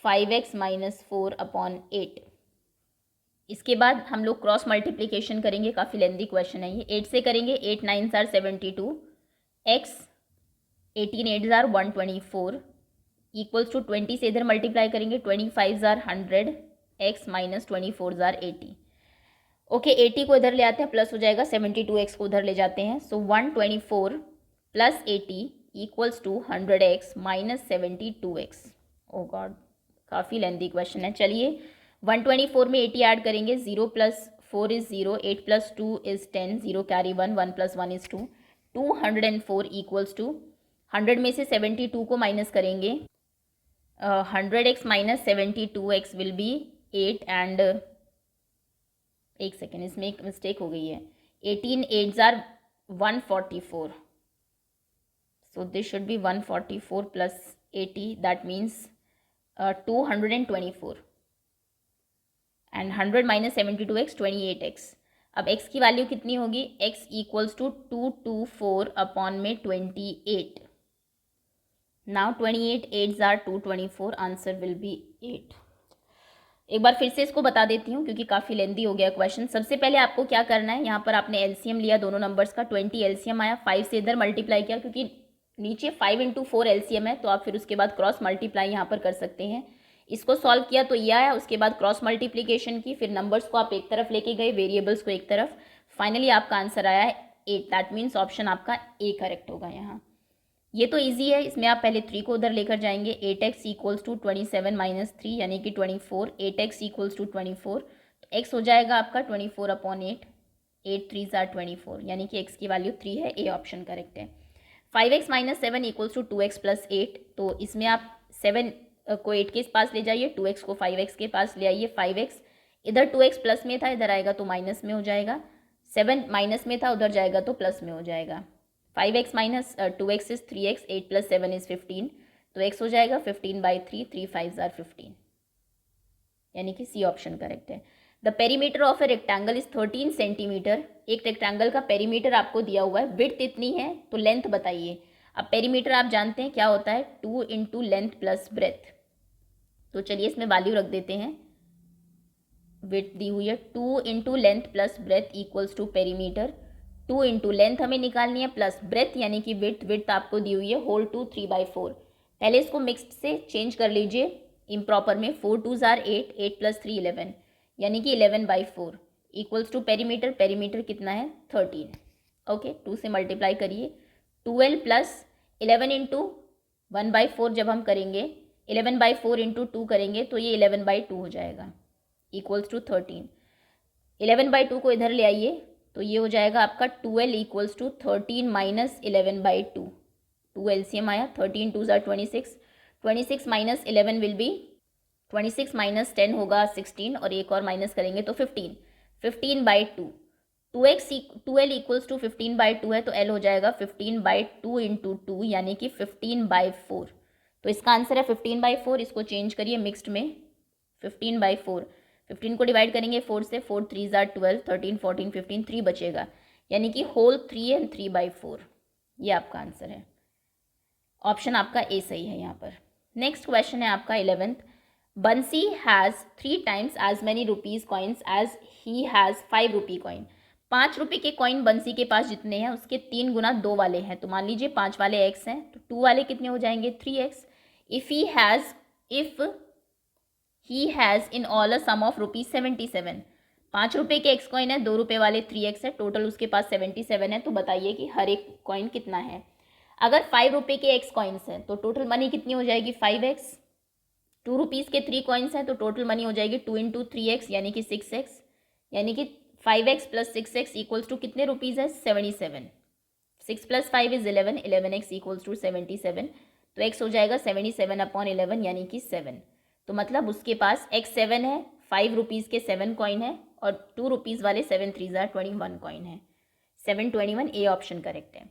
Speaker 1: 5x minus 4 upon 8। इसके बाद हम लोग क्रॉस मल्टीप्लिकेशन करेंगे, काफ़ी लेंदी क्वेश्चन है ये। 8 से करेंगे, 8 9s are 72, x 18 8s are 124, equals to 20 से इधर मल्टीप्लाई करेंगे, 25 ज़ार 100 एक्स माइनस 24 ज़ार 80। ओके 80 को इधर ले आते हैं, प्लस हो जाएगा 72x को उधर ले जाते हैं। So 124 plus 80 equals to 100x minus 72x। Oh God, काफ़ी लेंथी क्वेश्चन है। चलिए 124 में 80 ऐड करेंगे, 0 plus 4 is 0, 8 plus 2 is 10, 0 carry 1, 1 plus 1 is 2, 204 equals to 100 में से 72 को माइनस करेंगे, 100x minus 72x will be 8 and एक सेकेंड, इसमें एक मिस्टेक हो गई है, 18 8 ज़ार 144, so this should be 144 plus 80, that means 224 and 100 minus 72x 28x। अब x की वैल्यू कितनी होगी, x इक्वल्स टू 224 अपॉन में 28। नाउ 28 8 ज़ार 224, आंसर विल बी 8। एक बार फिर से इसको बता देती हूँ क्योंकि काफ़ी लेंदी हो गया क्वेश्चन। सबसे पहले आपको क्या करना है, यहाँ पर आपने एलसीएम लिया दोनों नंबर्स का, 20 एलसीएम आया, 5 से इधर मल्टीप्लाई किया क्योंकि नीचे 5 इंटू 4 एलसीएम है, तो आप फिर उसके बाद क्रॉस मल्टीप्लाई यहाँ पर कर सकते हैं। इसको सॉल्व किया तो ये आया, उसके बाद क्रॉस मल्टीप्लीकेशन की, फिर नंबर्स को आप एक तरफ लेके गए, वेरिएबल्स को एक तरफ, फाइनली आपका आंसर आया है 8। दैट मीन्स ऑप्शन आपका ए करेक्ट होगा यहाँ। ये तो इजी है, इसमें आप पहले 3 को उधर लेकर जाएंगे, 8x इक्वल्स टू 27 माइनस 3 यानी कि 24, 8x इक्वल्स टू 24, तो x हो जाएगा आपका 24 अपॉन 8, 8 3 ज़ार 24 यानी कि x की वैल्यू 3 है, ए ऑप्शन करेक्ट है। 5x minus 7 equals to 2x plus 8, तो इसमें आप 7 को 8 के पास ले जाइए, 2x को 5x के पास ले आइए, 5x इधर 2x प्लस में था, इधर आएगा तो माइनस में हो जाएगा, 7 माइनस में था, उधर जाएगा तो प्लस में हो जाएगा। 5x minus 2x is 3x, 8 plus 7 is 15, तो x हो जाएगा 15/3, 3 5 ज़ार 15 यानी कि सी ऑप्शन करेक्ट है। The perimeter of a rectangle is 13 centimetre. एक रेक्टेंगल का पेरीमीटर आपको दिया हुआ है, विड्थ इतनी है तो लेंथ बताइए। अब पेरीमीटर आप जानते हैं क्या होता है, 2 इंटू लेंथ प्लस ब्रेथ, तो चलिए इसमें वैल्यू रख देते हैं। विड्थ दी हुई है 2 into length plus breadth equals to perimeter, 2 into length हमें निकालनी है प्लस ब्रेथ यानी कि विड्थ आपको दी हुई है होल टू 3/4। पहले इसको मिक्स्ड से चेंज कर लीजिए इम्प्रॉपर में, 4 2 ज़ार 8, 8 प्लस 3 11 यानी कि 11/4 इक्वल्स टू पेरीमीटर, पेरीमीटर कितना है 13। ओके 2 से मल्टीप्लाई करिए, 12 प्लस 11 इंटू 1/4 जब हम करेंगे, 11/4 इंटू 2 करेंगे तो ये 11/2 हो जाएगा इक्वल्स टू 13। 11/2 को इधर ले आइए तो ये हो जाएगा आपका 12 इक्वल्स टू 13 माइनस 11/2, 2 एलसीएम आया, 13 2 ज़ार 26, 26 माइनस 11 विल बी 26 माइनस 10 होगा 16 और एक और माइनस करेंगे तो 15, 15/2, 12 इक्वल्स टू 15/2 है तो L हो जाएगा 15/2 इंटू 2 यानी कि 15/4, तो इसका आंसर है 15/4। इसको चेंज करिए मिक्स्ड में, 15/4, 15 को डिवाइड करेंगे 4 से, 4 3 ज़ार 12, 13 14 15, 3 बचेगा यानी कि होल 3 एंड 3/4, ये आपका आंसर है। ऑप्शन आपका ए सही है यहाँ पर। नेक्स्ट क्वेश्चन है आपका 11th। Bansi has 3 times as many rupees coins as he has 5 rupee coin. 5 रुपये के कॉइन बंसी के पास जितने हैं उसके 3 गुना 2 वाले हैं, तो मान लीजिए 5 वाले x हैं तो 2 वाले कितने हो जाएंगे 3x। If he has in all a sum of ₹77। 5 रुपये के एक्स कॉइन है, 2 रुपये वाले 3x है, टोटल उसके पास 77 है, तो बताइए कि हर एक कॉइन कितना है। अगर 5 रुपये के एक्स कॉइन्स हैं तो टोटल मनी कितनी हो जाएगी 5x। 2 रुपीज़ के 3 कॉइन्स हैं तो टोटल मनी हो जाएगी 2 इंटू 3x यानी कि 6x, यानी कि 5x plus 6x equals to कितने रुपीज़ है 77। 6 plus 5 is 11, 11x equals to 77, तो x हो जाएगा 77 अपॉन 11 यानी कि 7। तो मतलब उसके पास x 7 है, 5 रुपीज़ के 7 कॉइन है और 2 रुपीज़ वाले 7 3 ज़ार 21 कॉइन है, 721, ए ऑप्शन करेक्ट है।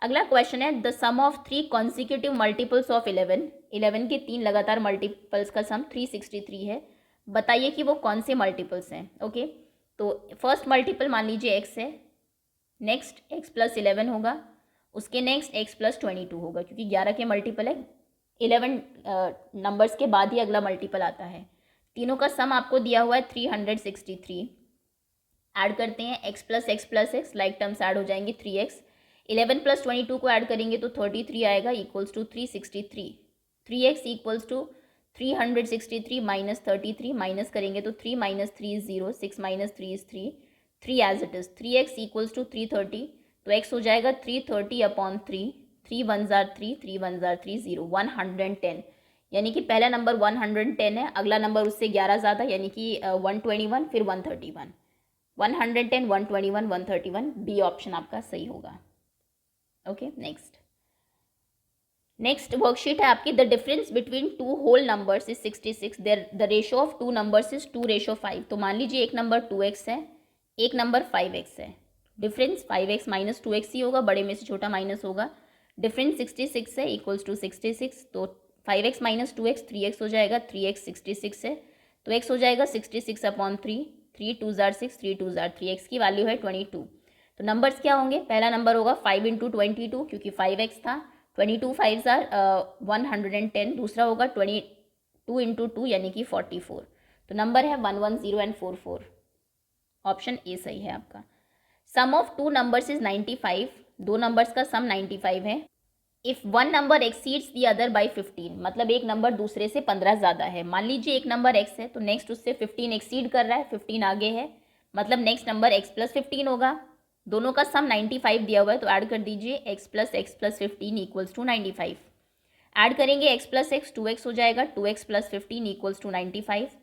Speaker 1: अगला क्वेश्चन है the sum of 3 consecutive multiples of 11। 11 के 3 लगातार मल्टीपल्स का सम 363 है, बताइए कि वो कौन से मल्टीपल्स हैं। ओके तो फर्स्ट मल्टीपल मान लीजिए x है, नेक्स्ट x प्लस 11 होगा, उसके नेक्स्ट x प्लस 22 होगा क्योंकि 11 के मल्टीपल है, 11 नंबर्स के बाद ही अगला मल्टीपल आता है। तीनों का सम आपको दिया हुआ है 363। ऐड करते हैं x plus x, like terms add हो जाएंगे 3x। 11 प्लस 22 को ऐड करेंगे तो 33 आएगा equals to 363। 3x equals to 363 minus 33, minus करेंगे तो 3 minus 3 is 0, 6 minus 3 is 3, 3 as it is. 3x equals to 330, तो x हो जाएगा 330 अपॉन 3, 3 1 जार 3, 3 1 जार 3 0, 110। यानी कि पहला नंबर 110 है, अगला नंबर उससे 11 ज़्यादा यानी कि 121, फिर 131, 110, 121, 131, बी ऑप्शन आपका सही होगा। ओके, नेक्स्ट वर्कशीट है आपकी। The difference between two whole numbers is 66, the ratio of two numbers is 2:5। तो मान लीजिए एक नंबर 2x है, एक नंबर 5x है। डिफरेंस 5x माइनस 2x ही होगा, बड़े में से छोटा माइनस होगा। डिफरेंस 66 है, इक्वल्स टू 66, तो 5x माइनस 2x 3x हो जाएगा, 3x 66 है, तो x हो जाएगा 66 अपॉन 3, 3 2 जार 6, 3 2 जार 3, x की वैल्यू है 22। तो नंबर्स क्या होंगे, पहला नंबर होगा 5 इंटू 22 क्योंकि 5x था, 22 5 जार 110, दूसरा होगा 22 इंटू 2 यानी कि 44। तो नंबर है 110 एंड 44, ऑप्शन ए सही है आपका। सम ऑफ टू नंबर्स इज 95, दो नंबर्स का सम 95 है। If one number exceeds the other by 15, मतलब एक नंबर दूसरे से 15 ज़्यादा है। मान लीजिए एक नंबर x है तो नेक्स्ट उससे 15 एक्सीड कर रहा है, 15 आगे है, मतलब नेक्स्ट नंबर x प्लस 15 होगा। दोनों का सम 95 दिया हुआ है तो ऐड कर दीजिए, x plus 15 equals to 95। Add करेंगे x प्लस एक्स, 2x हो जाएगा, 2x plus 15 equals to 95,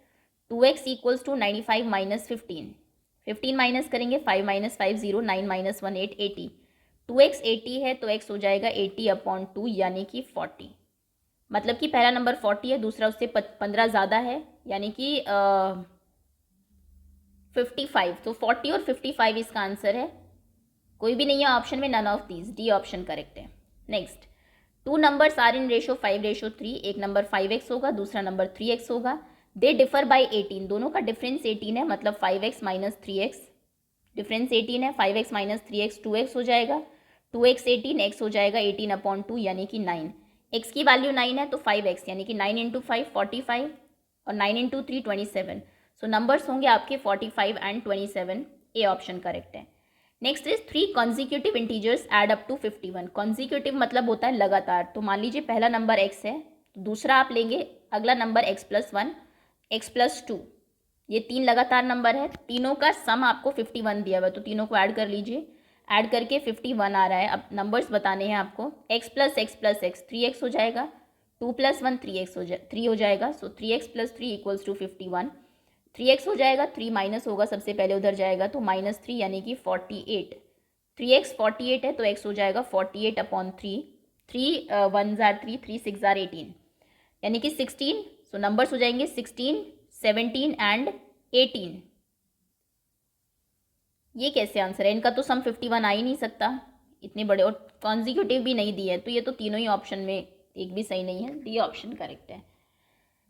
Speaker 1: 2x equals to 95 minus 15, 15 minus करेंगे, 5 माइनस 5 0, 9 माइनस 1 8, 80, 2x 80 है तो x हो जाएगा 80 अपॉन 2 यानी कि 40। मतलब कि पहला नंबर 40 है, दूसरा उससे 15 ज़्यादा है यानी कि 55। तो 40 और 55 इसका आंसर है, कोई भी नहीं है ऑप्शन में, none of these, D option correct है। Next, two numbers are in ratio 5:3, एक नंबर 5x होगा, दूसरा नंबर 3x होगा। दे डिफर बाई 18, दोनों का डिफरेंस 18 है, मतलब 5x माइनस 3x, डिफरेंस 18 है, 5x माइनस 3x 2x हो जाएगा, 2x 18, x हो जाएगा 18 अपॉन 2 यानी कि 9, x की वैल्यू 9 है तो 5x यानी कि 9 इंटू 5 45 और 9 इंटू 3 27। सो नंबर्स होंगे आपके 45 एंड 27, ए ऑप्शन करेक्ट है। Next is 3 consecutive integers add up to 51। Consecutive मतलब होता है लगातार, तो मान लीजिए पहला नंबर x है, दूसरा आप लेंगे अगला number x plus 1, x plus 2, ये 3 लगातार नंबर है, तीनों का सम आपको 51 दिया हुआ है, तो तीनों को ऐड कर लीजिए, ऐड करके 51 आ रहा है। अब नंबर्स बताने हैं आपको, x प्लस एक्स 3x हो जाएगा, 2 प्लस 1 3 हो जाएगा, सो 3x plus 3 equals to 51, 3x हो जाएगा, 3 माइनस होगा सबसे पहले उधर जाएगा तो माइनस 3 यानी कि 48, 3x 48 है तो x हो जाएगा 48 अपॉन 3, 3 1 जार 3, 3 6 जार 18 यानी कि 16। सो नंबर्स हो जाएंगे 16 17 एंड 18। ये कैसे आंसर है, इनका तो सम 51 आ ही नहीं सकता इतने बड़े, और कॉन्जिक्यूटिव भी नहीं दिए, तो ये तो तीनों ही ऑप्शन में एक भी सही नहीं है, डी ऑप्शन करेक्ट है।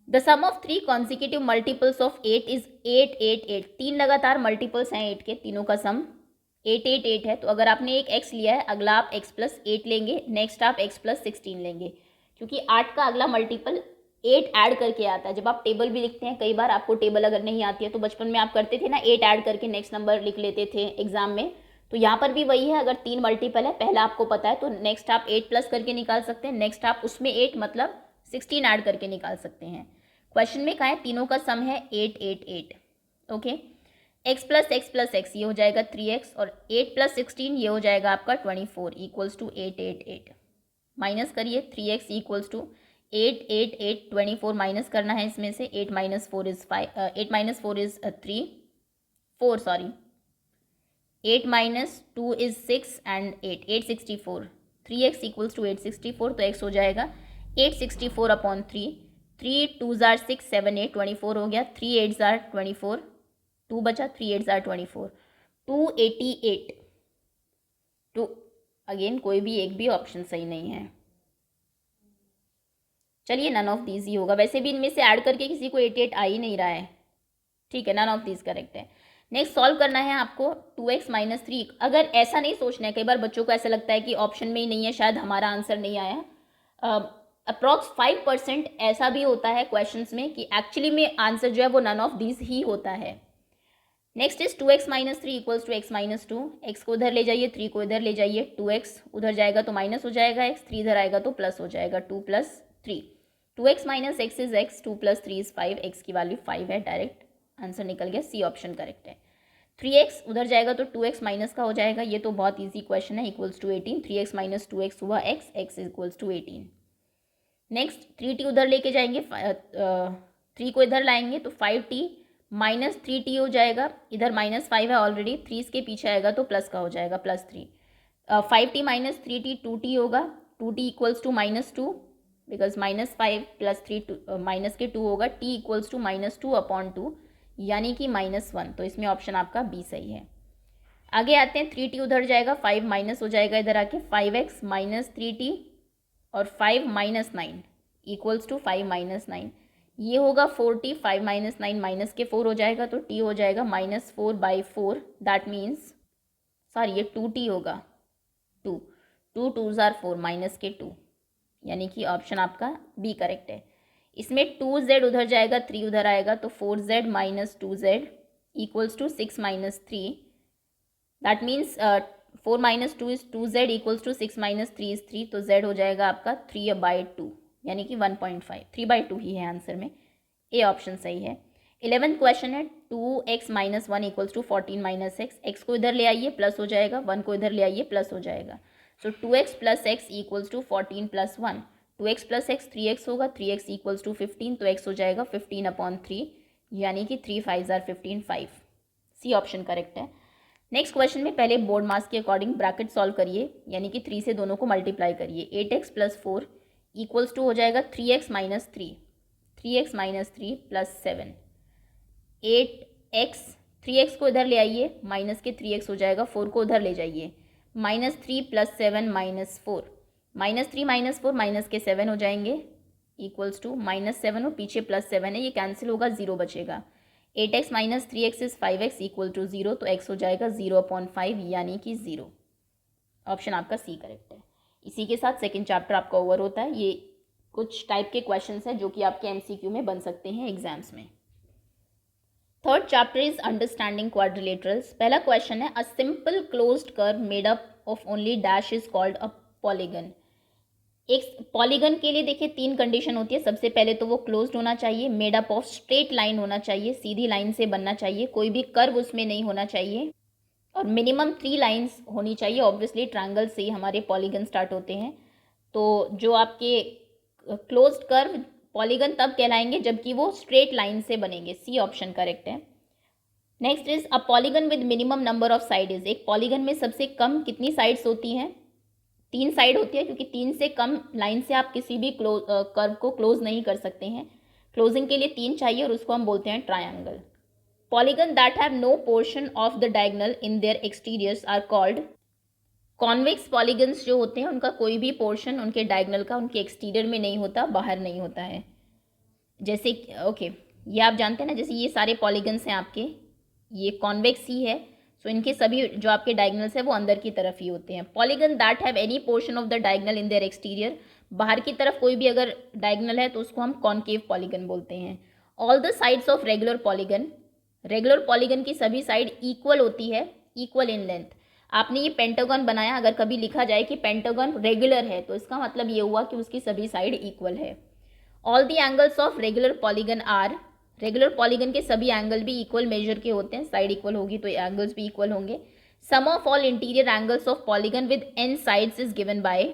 Speaker 1: The sum of 3 consecutive multiples of 8 is 8 8 8, 3 लगातार मल्टीपल्स हैं 8 के, तीनों का सम 8 8 8 है। तो अगर आपने एक x लिया है, अगला आप x प्लस 8 लेंगे, नेक्स्ट आप x प्लस 16 लेंगे, क्योंकि 8 का अगला मल्टीपल 8 ऐड करके आता है। जब आप टेबल भी लिखते हैं, कई बार आपको टेबल अगर नहीं आती है तो बचपन में आप करते थे ना, 8 ऐड करके नेक्स्ट नंबर लिख लेते थे एग्जाम में, तो यहाँ पर भी वही है। अगर 3 मल्टीपल है, पहला आपको पता है तो नेक्स्ट आप 8 प्लस करके निकाल सकते हैं, नेक्स्ट आप उसमें 8 मतलब 16 ऐड करके निकाल सकते हैं। क्वेश्चन में कहा है तीनों का सम है 8 8 8। ओके, x प्लस एक्स ये हो जाएगा 3x, और 8 प्लस 16 ये हो जाएगा आपका 24 इक्वल्स टू 8 8 8। माइनस करिए, 3x इक्वल्स टू 8 8 8, 24 माइनस करना है इसमें से, 8 minus 4 is 5, 8 minus 4 is 3 4 sorry, 8 minus 2 is 6 and 8 864, 3x equals to 864, तो x हो जाएगा 864 अपॉन 3, 3 2 जार 6 7 8 24 हो गया, 3 8 जार 24, 2 बचा, 3 8 जार 24, 288। तो अगेन कोई भी एक भी ऑप्शन सही नहीं है, चलिए नन ऑफ दीज ही होगा। वैसे भी इनमें से ऐड करके किसी को 88 आ ही नहीं रहा है, ठीक है, नन ऑफ दीज करेक्ट है। नेक्स्ट सॉल्व करना है आपको 2x माइनस 3। अगर ऐसा नहीं सोचना है, कई बार बच्चों को ऐसा लगता है कि ऑप्शन में ही नहीं है, शायद हमारा आंसर नहीं आया, अप्रॉक्स 5% ऐसा भी होता है क्वेश्चंस में कि एक्चुअली में आंसर जो है वो नन ऑफ दीज ही होता है। Next is 2x minus 3 equals to x minus 2, x को उधर ले जाइए, 3 को इधर ले जाइए, 2x उधर जाएगा तो माइनस हो जाएगा x, 3 इधर आएगा तो प्लस हो जाएगा, 2 plus 3। 2x minus x is x, 2 plus 3 is 5, x की वैल्यू 5 है, डायरेक्ट आंसर निकल गया, सी ऑप्शन करेक्ट है। 3x उधर जाएगा तो 2x माइनस का हो जाएगा, ये तो बहुत इजी क्वेश्चन है, equals to 18, 3x minus 2x हुआ x, x equals to 18। Next 3t उधर लेके जाएंगे, 3 को इधर लाएंगे तो 5t माइनस 3t हो जाएगा, इधर माइनस 5 है ऑलरेडी, 3 इसके पीछे आएगा तो प्लस का हो जाएगा, plus 3। 5t minus 3t 2t होगा, 2t equals to minus 2, because minus 5 plus 3 minus के 2 होगा, t equals to minus 2 upon 2 यानी कि -1, तो इसमें ऑप्शन आपका बी सही है। आगे आते हैं, 3t उधर जाएगा, 5 माइनस हो जाएगा इधर आके, 5x माइनस 3t और 5 माइनस 9 इक्वल्स टू 5 माइनस 9, ये होगा 4t, 5 माइनस 9 माइनस के 4 हो जाएगा तो t हो जाएगा -4/4, दैट मीन्स सॉरी ये 2t होगा, 2 2s आर 4 माइनस के 2, यानी कि ऑप्शन आपका बी करेक्ट है। इसमें 2z उधर जाएगा, 3 उधर आएगा तो 4z minus 2z equals to 6 minus 3, that means 4 minus 2 is 2z equals to 6 minus 3 is 3, तो z हो जाएगा आपका 3/2 यानी कि 1.5, 3/2 ही है आंसर में, ए ऑप्शन सही है। 11th क्वेश्चन है, 2x minus 1 equals to 14 minus x, x को इधर ले आइए प्लस हो जाएगा, 1 को इधर ले आइए प्लस हो जाएगा, so 2x plus x equals to 14 plus 1, 2x plus x 3x होगा, 3x इक्वल्स टू 15, तो x हो जाएगा 15/3 यानी कि 3 5 आर 15, 5, सी ऑप्शन करेक्ट है। नेक्स्ट क्वेश्चन में पहले बोर्ड मास के अकॉर्डिंग ब्रैकेट सॉल्व करिए, यानी कि 3 से दोनों को मल्टीप्लाई करिए, 8x प्लस 4 इक्वल्स टू हो जाएगा 3x minus 3, 3x minus 3 plus 7, 8x, 3x को इधर ले आइए, माइनस के 3x हो जाएगा, 4 को उधर ले जाइए, -3 प्लस 7 -4, -3 -4 माइनस के 7 हो जाएंगे इक्वल्स टू -7 और पीछे +7 है, ये कैंसिल होगा, 0 बचेगा, 8x minus 3x is 5x equal to 0, तो x हो जाएगा 0/5 यानी कि 0, ऑप्शन आपका सी करेक्ट है। इसी के साथ सेकंड चैप्टर आपका ओवर होता है। ये कुछ टाइप के क्वेश्चंस हैं जो कि आपके MCQ में बन सकते हैं एग्जाम्स में। Third chapter is understanding quadrilaterals. पहला क्वेश्चन है, a simple closed curve made up of only dash is called a polygon. एक पॉलीगन के लिए देखिए 3 कंडीशन होती है। सबसे पहले तो वो क्लोज्ड होना चाहिए, made up of straight line होना चाहिए, सीधी लाइन से बनना चाहिए, कोई भी कर्व उसमें नहीं होना चाहिए, और मिनिमम 3 लाइंस होनी चाहिए। ऑब्वियसली ट्रायंगल से ही हमारे पॉलीगन स्टार्ट होते हैं, तो जो आपके क्लोज्ड कर्व पॉलीगन तब कहलाएंगे जबकि वो स्ट्रेट लाइन से बनेंगे, सी ऑप्शन करेक्ट है। Next is a polygon with minimum number of sides. एक पॉलीगन में सबसे कम कितनी साइड्स होती हैं? 3 साइड होती है, क्योंकि 3 से कम लाइन से आप किसी भी कर्व को क्लोज नहीं कर सकते हैं। क्लोजिंग के लिए 3 चाहिए और उसको हम बोलते हैं triangle. Polygon that have no portion of the diagonal in their exteriors are called convex. Polygons जो होते हैं उनका कोई भी पोर्शन उनके डायगोनल का उनके एक्सटीरियर में नहीं होता, बाहर नहीं होता है। जैसे ये आप जानते हैं ना, जैसे ये सारे पॉलीगन्स हैं आपके, ये कॉन्वेक्स ही है, सो इनके सभी जो आपके डायगोनल्स है वो अंदर की तरफ ही होते हैं। Polygon that have any portion of the diagonal in there exterior, बाहर की तरफ कोई भी अगर डायगोनल है तो उसको हम कॉनकेव पॉलीगन बोलते हैं। All the sides of regular polygon, regular polygon की सभी साइड इक्वल होती है, इक्वल इन लेंथ। आपने ये पेंटागन बनाया, अगर कभी लिखा जाए कि पेंटागन रेगुलर है तो इसका मतलब ये हुआ कि उसकी सभी साइड इक्वल है। All the angles of regular polygon are, regular polygon के सभी एंगल भी इक्वल मेजर के होते हैं, साइड इक्वल होगी तो एंगल्स भी इक्वल होंगे। Sum of all interior angles of polygon with n sides is given by,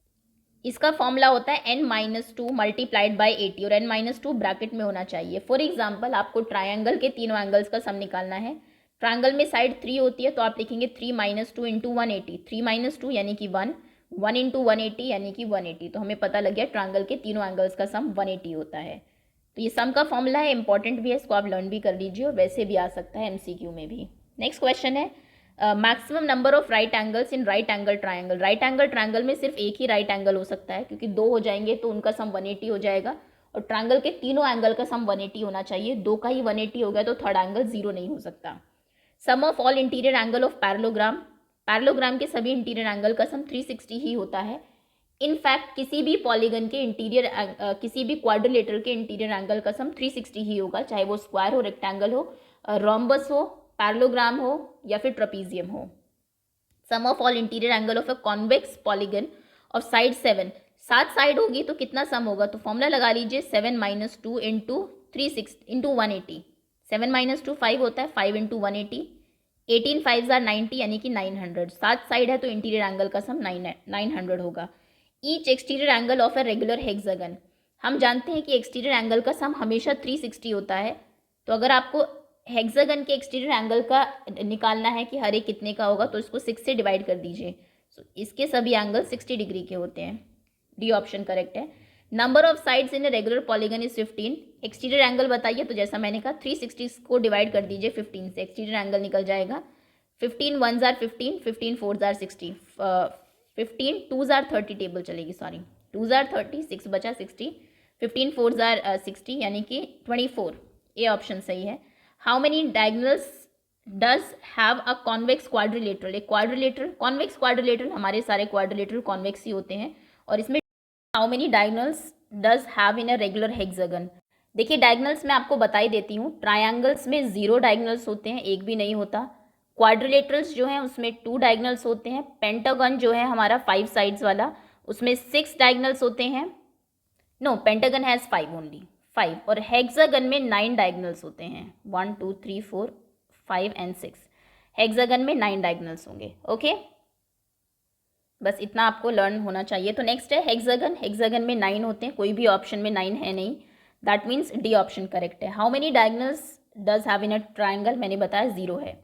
Speaker 1: इसका फॉर्मूला होता है n-2 मल्टीप्लाइड बाय 80, और n-2 ब्रैकेट में होना चाहिए। फॉर एग्जाम्पल आपको ट्रायंगल के तीनों एंगल्स का सम निकालना है। ट्रायंगल में साइड 3 होती है तो आप लिखेंगे 3-2 इंटू 180, 3-2 यानी कि 1, 1 इंटू 180 यानी कि 180, तो हमें पता लग गया ट्रायंगल के तीनों एंगल्स का सम 180 होता है। तो ये सम का फॉर्मूला है, इंपॉर्टेंट भी है, इसको आप लर्न भी कर लीजिए और वैसे भी आ सकता है MCQ में भी। नेक्स्ट क्वेश्चन है, maximum number of right angles in right angle triangle. Right angle triangle में सिर्फ एक ही राइट एंगल हो सकता है, क्योंकि 2 हो जाएंगे तो उनका सम 180 हो जाएगा, और ट्रायंगल के तीनों एंगल का सम 180 होना चाहिए। 2 का ही 180 हो गया तो थर्ड एंगल 0 नहीं हो सकता। Sum of all interior angle of parallelogram, parallelogram के सभी इंटीरियर एंगल का सम 360 ही होता है। इनफैक्ट किसी भी पॉलीगन के इंटीरियर किसी भी क्वाड्रिलेटरल के इंटीरियर एंगल का सम 360 ही होगा, चाहे वो स्क्वायर हो, रेक्टेंगल हो, रोम्बस हो, पैरेललोग्राम हो या फिर ट्रेपीजियम हो। Sum of all interior angle of a convex polygon of side 7, 7 side होगी तो कितना सम होगा, तो फॉर्मूला लगा लीजिए 7 - 2 इंटू 360 इंटू 180। 7 - 2 5 होता है, 5 इंटू 180, 18 5 जार 90 यानी कि 900। 7 साइड है तो इंटीरियर एंगल का सम 900 होगा। Each exterior angle of a regular hexagon, हम जानते हैं कि एक्सटीरियर एंगल का सम हमेशा 360 होता है, तो अगर आपको हेक्सागन के एक्सटीरियर एंगल का निकालना है कि हर एक कितने का होगा, तो इसको 6 से डिवाइड कर दीजिए। इसके सभी एंगल 60 डिग्री के होते हैं। डी ऑप्शन करेक्ट है। Number of sides in a regular polygon is 15। Exterior angle बताइए, तो जैसा मैंने कहा 360 को डिवाइड कर दीजिए 15 से, एक्सटीरियर एंगल निकल जाएगा। 15 1 जार 15, 15 4 जार 60, 15 2 जार 30 टेबल चलेगी, सॉरी 2 जार 30, 6 बचा 60, 15 4 जार 60 यानी कि 24। ए ऑप्शन सही है। How many diagonals does have a convex quadrilateral, एक क्वाड्रिलेटरल कॉन्वेक्स क्वाड्रिलेटरल, हमारे सारे क्वाड्रिलेटरल कॉन्वेक्स ही होते हैं, और इसमें how many diagonals does have in a regular hexagon. देखिए डायगोनल्स मैं आपको बता ही देती हूँ, ट्रायंगल्स में 0 डायगोनल्स होते हैं, एक भी नहीं होता। क्वाड्रिलेटरल्स जो हैं उसमें 2 डायगोनल्स होते हैं। पेंटागन जो है हमारा 5 साइड्स वाला, उसमें 6 डायगोनल्स होते हैं। No, pentagon has 5 only, 5। और हेक्सागन में 9 डायगोनल्स होते हैं, 1 2 3 4 5 एंड 6। हेक्सागन में 9 डायगोनल्स होंगे। ओके, बस इतना आपको लर्न होना चाहिए। तो नेक्स्ट है हेक्सागन, हेक्सागन में 9 होते हैं, कोई भी ऑप्शन में 9 है नहीं, that means D option correct है। How many diagonals does have in a triangle, मैंने बताया 0 है।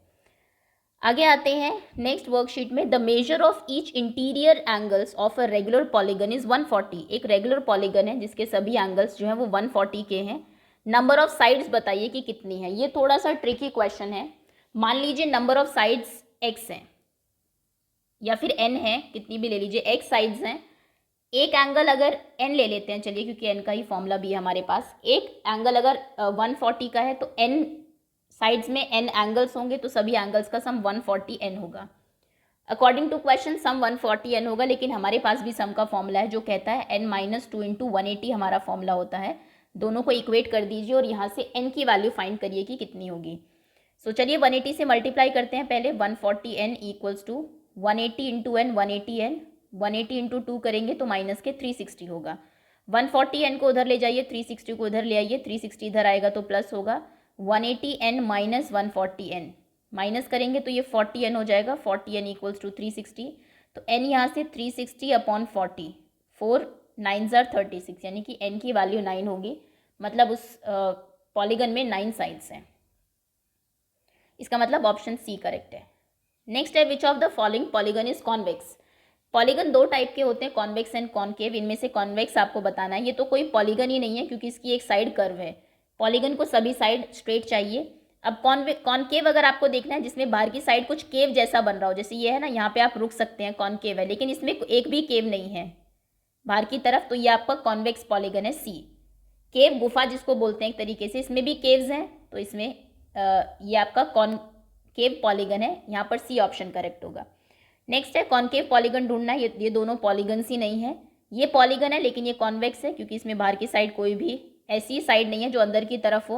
Speaker 1: आगे आते हैं नेक्स्ट वर्कशीट में। The measure of each interior angles of a regular polygon is 140। एक रेगुलर पॉलीगन है जिसके सभी एंगल्स जो हैं वो 140 के हैं। नंबर ऑफ साइड्स बताइए कि कितनी है, ये थोड़ा सा ट्रिकी क्वेश्चन है। मान लीजिए नंबर ऑफ साइड्स x हैं या फिर n है, कितनी भी ले लीजिए, x साइड्स हैं। एक एंगल अगर n ले लेते हैं, चलिए, क्योंकि n का ही फॉर्मूला भी है हमारे पास। एक एंगल अगर 140 का है तो n साइड्स में n एंगल्स होंगे, तो सभी एंगल्स का सम 140n होगा। According to question some 140n होगा, लेकिन हमारे पास भी सम का फॉर्मूला है जो कहता है n - 2 इंटू 180 हमारा फॉर्मूला होता है। दोनों को इक्वेट कर दीजिए और यहाँ से n की वैल्यू फाइंड करिए कि कितनी होगी। सो चलिए 180 से मल्टीप्लाई करते हैं पहले। 140n equals to 180 into n, 180n, 180 into 2 करेंगे तो माइनस के 360 होगा। 140n को उधर ले जाइए, 360 को उधर ले आइए, 360 इधर आएगा तो प्लस होगा। 180n माइनस 140n, माइनस करेंगे तो ये 40n हो जाएगा। 40n इक्वल्स टू 360, तो n यहाँ से 360 अपॉन 40, 4 9 जार 36 यानी कि n की वैल्यू 9 होगी, मतलब उस पॉलीगन में 9 साइड्स हैं। इसका मतलब ऑप्शन सी करेक्ट है। नेक्स्ट है विच of the following polygon is convex. Polygon 2 type के होते हैं, कॉन्वेक्स एंड कॉन्केव। इनमें से कॉन्वेक्स आपको बताना है। ये तो कोई पॉलीगन ही नहीं है क्योंकि इसकी एक साइड कर्व है। पॉलीगन को सभी साइड स्ट्रेट चाहिए। अब कॉन्केव अगर आपको देखना है जिसमें बाहर की साइड कुछ केव जैसा बन रहा हो, जैसे ये है ना, यहाँ पे आप रुक सकते हैं, कॉन्केव है, लेकिन इसमें एक भी केव नहीं है बाहर की तरफ, तो ये आपका कॉन्वेक्स पॉलीगन है, सी। केव गुफा जिसको बोलते हैं एक तरीके से, इसमें भी केव्स हैं, तो इसमें ये आपका कॉनकेव पॉलीगन है, यहाँ पर सी ऑप्शन करेक्ट होगा। नेक्स्ट है कॉनकेव पॉलीगन ढूंढना है। ये दोनों पॉलीगन्स ही नहीं है। ये पॉलीगन है लेकिन ये कॉन्वेक्स है क्योंकि इसमें बाहर की साइड कोई भी ऐसी साइड नहीं है जो अंदर की तरफ हो,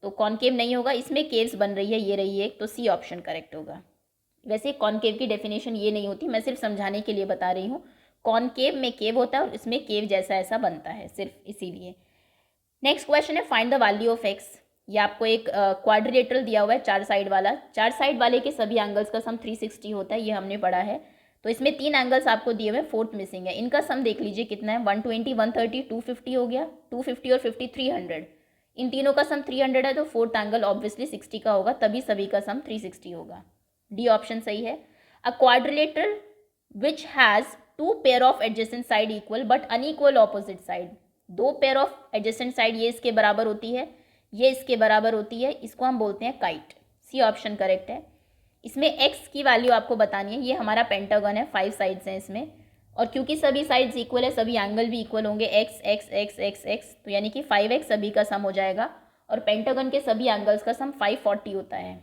Speaker 1: तो कॉनकेव नहीं होगा। इसमें केव्स बन रही है, ये रही है, तो सी ऑप्शन करेक्ट होगा। वैसे कॉनकेव की डेफिनेशन ये नहीं होती, मैं सिर्फ समझाने के लिए बता रही हूँ। कॉनकेव में केव होता है और इसमें केव जैसा ऐसा बनता है, सिर्फ इसीलिए। नेक्स्ट क्वेश्चन है find the value of x. ये आपको एक क्वाड्रिलेटरल दिया हुआ है 4 साइड वाला। 4 साइड वाले के सभी एंगल्स का सम 360 होता है, ये हमने पढ़ा है। तो इसमें 3 एंगल्स आपको दिए हुए हैं, 4th मिसिंग है। इनका सम देख लीजिए कितना है, 120 130 250 हो गया, 250 और 50 300। इन तीनों का सम 300 है, तो 4th एंगल ऑब्वियसली 60 का होगा, तभी सभी का सम 360 होगा। डी ऑप्शन सही है। अ quadrilateral which has 2 pair of adjacent side equal but unequal opposite side. 2 pair of adjacent side, ये इसके बराबर होती है, ये इसके बराबर होती है, इसको हम बोलते हैं काइट। सी ऑप्शन करेक्ट है। इसमें x की वैल्यू आपको बतानी है। ये हमारा पेंटागन है, 5 साइड्स हैं इसमें, और क्योंकि सभी साइड्स इक्वल है, सभी एंगल भी इक्वल होंगे, x x x x x, तो यानी कि 5x सभी का सम हो जाएगा। और पेंटागन के सभी एंगल्स का सम 540 होता है।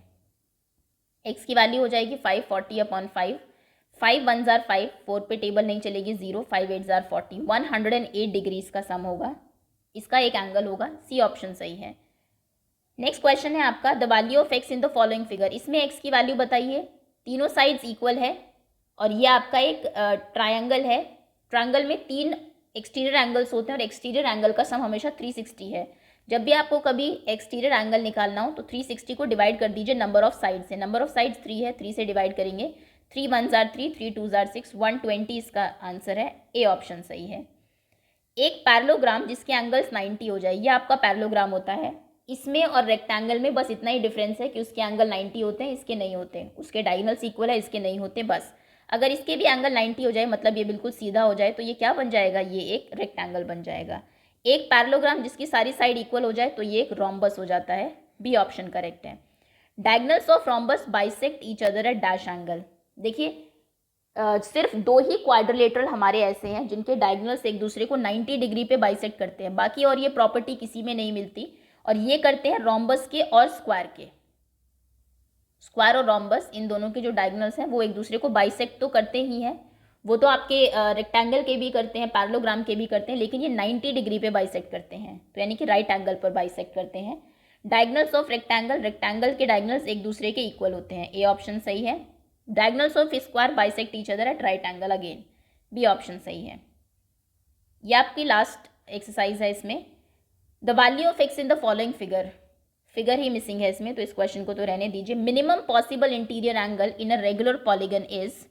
Speaker 1: x की वैल्यू हो जाएगी 540 अपॉन 5, 5 1 जार 5, 4 पे टेबल नहीं चलेगी, 0, 5 8 जार 40, 108 डिग्रीज का सम होगा, इसका एक एंगल होगा। सी ऑप्शन सही है। नेक्स्ट क्वेश्चन है आपका the value of x in the following figure. इसमें एक्स की वैल्यू बताइए। तीनों साइड्स इक्वल है और ये आपका एक ट्रायंगल है। ट्रायंगल में 3 एक्सटीरियर एंगल्स होते हैं और एक्सटीरियर एंगल का सम हमेशा 360 है। जब भी आपको कभी एक्सटीरियर एंगल निकालना हो तो 360 को डिवाइड कर दीजिए नंबर ऑफ साइड से। नंबर ऑफ साइड्स 3 है, 3 से डिवाइड करेंगे, 3 1s are 3, 3 2s are 6, 120 इसका आंसर है, ए ऑप्शन सही है। एक पैरेललोग्राम जिसके एंगल्स 90 हो जाए, ये आपका पैरेललोग्राम होता है। इसमें और रेक्टेंगल में बस इतना ही डिफरेंस है कि उसके एंगल 90 होते हैं, इसके नहीं होते। उसके डायगोनल्स इक्वल है, इसके नहीं होते। बस अगर इसके भी एंगल 90 हो जाए, मतलब ये बिल्कुल सीधा हो जाए, तो ये क्या बन जाएगा, ये एक रेक्टेंगल बन जाएगा। एक पैरेललोग्राम जिसकी सारी साइड इक्वल हो जाए तो ये एक रोम्बस हो जाता है, बी ऑप्शन करेक्ट है। Diagonals of rhombus bisect each other eight dash angle. देखिए सिर्फ 2 ही क्वाड्रिलेटरल हमारे ऐसे हैं जिनके डायगोनल्स एक दूसरे को 90 डिग्री पे बाइसेक्ट करते हैं, बाकी और ये प्रॉपर्टी किसी में नहीं मिलती। और ये करते हैं रोम्बस के और स्क्वायर के। स्क्वायर और रोम्बस इन दोनों के जो डायगोनल्स हैं वो एक दूसरे को बाइसेक्ट तो करते ही हैं। वो तो आपके रेक्टेंगल के भी करते हैं, पैरेललोग्राम के भी करते हैं, लेकिन ये 90 डिग्री पे बाइसेक्ट करते हैं, तो यानी कि राइट एंगल पर बाइसेक्ट करते हैं। डायगोनल्स ऑफ रेक्टेंगल, रेक्टेंगल के डायगोनल्स एक दूसरे के इक्वल होते हैं, ए ऑप्शन सही है। Diagonals of square bisect each other at right angle, again B option सही है। ये आपकी लास्ट एक्सरसाइज है। इसमें the value of x in the following figure, figure ही मिसिंग है इसमें, तो इस क्वेश्चन को तो रहने दीजिए। Minimum possible interior angle in a regular polygon is,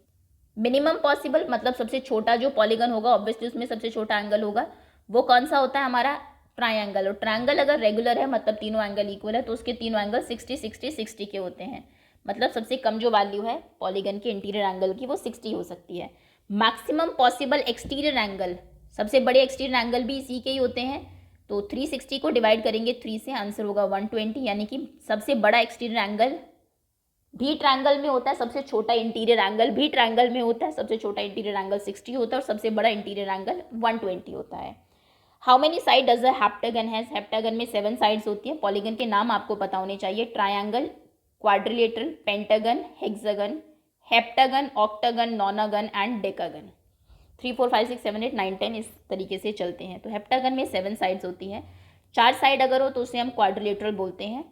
Speaker 1: minimum possible मतलब सबसे छोटा जो पॉलीगन होगा, ऑब्वियसली उसमें सबसे छोटा एंगल होगा, वो कौन सा होता है हमारा, ट्रायंगल। और ट्रायंगल अगर रेगुलर है मतलब तीनों एंगल इक्वल है, तो उसके तीनों एंगल 60 60 60 के होते हैं। मतलब सबसे कम जो वैल्यू है पॉलीगन के इंटीरियर एंगल की वो 60 हो सकती है। मैक्सिमम पॉसिबल एक्सटीरियर एंगल, सबसे बड़े एक्सटीरियर एंगल भी इसी के ही होते हैं, तो 360 को डिवाइड करेंगे 3 से, आंसर होगा 120। यानी कि सबसे बड़ा एक्सटीरियर एंगल भी ट्रायंगल में होता है, सबसे छोटा इंटीरियर एंगल भी ट्रायंगल में होता है। सबसे छोटा इंटीरियर एंगल 60 होता है और सबसे बड़ा इंटीरियर एंगल 120 होता है। How many side does a heptagon has, heptagon में 7 साइड्स होती हैं। पॉलीगन के नाम आपको पता होने चाहिए, triangle, quadrilateral, pentagon, hexagon, heptagon, octagon, nonagon and decagon. 3 4 5 6 7 8 9 10 इस तरीके से चलते हैं। तो हेप्टागन में 7 साइड्स होती हैं। 4 साइड अगर हो तो उसे हम क्वाड्रिलेटरल बोलते हैं।